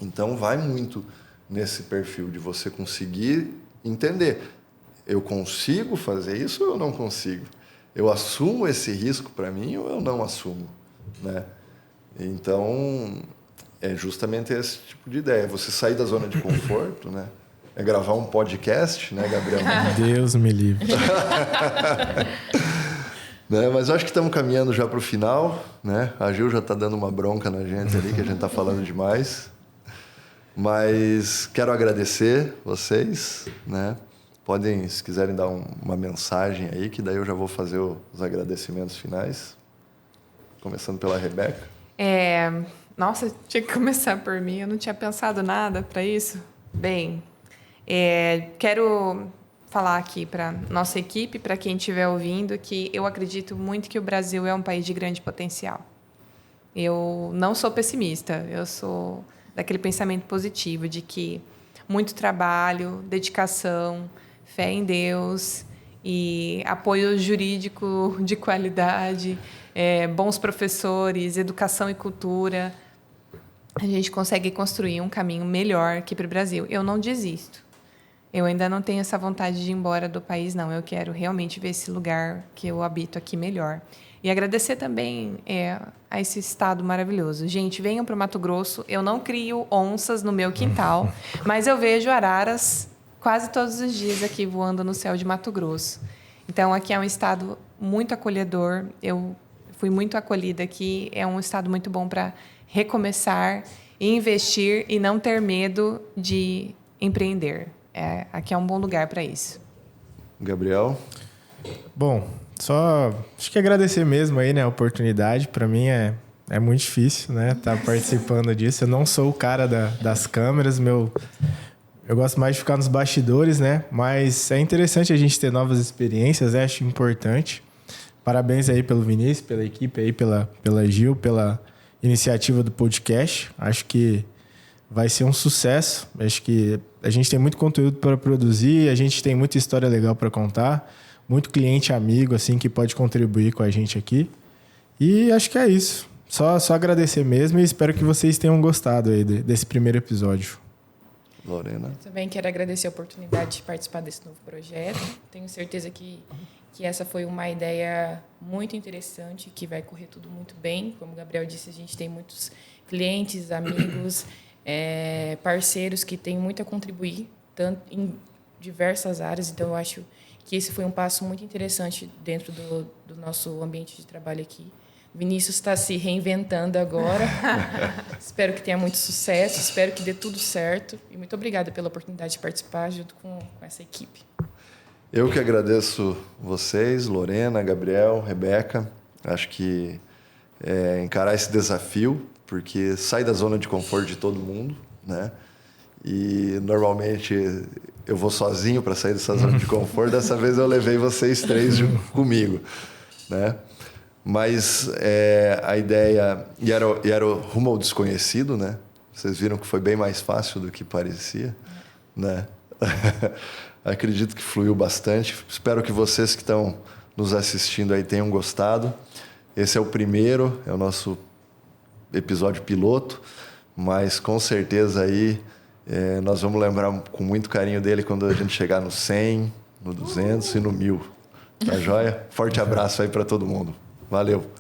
Então, vai muito nesse perfil de você conseguir entender. Eu consigo fazer isso ou eu não consigo? Eu assumo esse risco para mim ou eu não assumo, né? Então, é justamente esse tipo de ideia. Você sair da zona de conforto, né? É gravar um podcast, né, Gabriel? Deus me livre. Né? Mas eu acho que estamos caminhando já para o final, né? A Gil já está dando uma bronca na gente ali, que a gente está falando demais. Mas quero agradecer vocês, né? Podem, se quiserem, dar uma mensagem aí, que daí eu já vou fazer os agradecimentos finais. Começando pela Rebeca. Nossa, tinha que começar por mim. Eu não tinha pensado nada para isso. Bem, quero falar aqui para nossa equipe, para quem estiver ouvindo, que eu acredito muito que o Brasil é um país de grande potencial. Eu não sou pessimista, eu sou daquele pensamento positivo de que muito trabalho, dedicação, fé em Deus e apoio jurídico de qualidade, bons professores, educação e cultura, a gente consegue construir um caminho melhor aqui para o Brasil. Eu não desisto. Eu ainda não tenho essa vontade de ir embora do país, não. Eu quero realmente ver esse lugar que eu habito aqui melhor. E agradecer também a esse estado maravilhoso. Gente, venham para o Mato Grosso. Eu não crio onças no meu quintal, mas eu vejo araras quase todos os dias aqui voando no céu de Mato Grosso. Então, aqui é um estado muito acolhedor. Eu fui muito acolhida aqui. É um estado muito bom para recomeçar, investir e não ter medo de empreender. Aqui é um bom lugar para isso. Gabriel? Bom, só acho que agradecer mesmo aí, né, a oportunidade. Para mim é muito difícil, né, estar participando disso. Eu não sou o cara das câmeras, eu gosto mais de ficar nos bastidores, né, mas é interessante a gente ter novas experiências, né, acho importante. Parabéns aí pelo Vinícius, pela equipe aí, pela Gil, pela iniciativa do podcast. Acho que vai ser um sucesso. Acho que a gente tem muito conteúdo para produzir, a gente tem muita história legal para contar, muito cliente amigo assim que pode contribuir com a gente aqui. E acho que é isso. Só agradecer mesmo e espero que vocês tenham gostado aí desse primeiro episódio. Lorena? Também quero agradecer a oportunidade de participar desse novo projeto. Tenho certeza que essa foi uma ideia muito interessante, que vai correr tudo muito bem. Como o Gabriel disse, a gente tem muitos clientes, amigos, parceiros que têm muito a contribuir, tanto em diversas áreas. Então, eu acho que esse foi um passo muito interessante dentro do nosso ambiente de trabalho aqui. Vinícius está se reinventando agora. Espero que tenha muito sucesso, espero que dê tudo certo. E muito obrigada pela oportunidade de participar junto com essa equipe. Eu que agradeço vocês, Lorena, Gabriel, Rebeca. Acho que encarar esse desafio, porque sai da zona de conforto de todo mundo, né? E normalmente eu vou sozinho para sair dessa zona de conforto. Dessa vez eu levei vocês três comigo, né? Mas a ideia... E era rumo ao desconhecido, né? Vocês viram que foi bem mais fácil do que parecia, né? Acredito que fluiu bastante. Espero que vocês que estão nos assistindo aí tenham gostado. Esse é o primeiro, é o nosso episódio piloto, mas com certeza aí nós vamos lembrar com muito carinho dele quando a gente chegar no 100, no 200 e no 1000. Tá joia? Forte abraço aí para todo mundo. Valeu!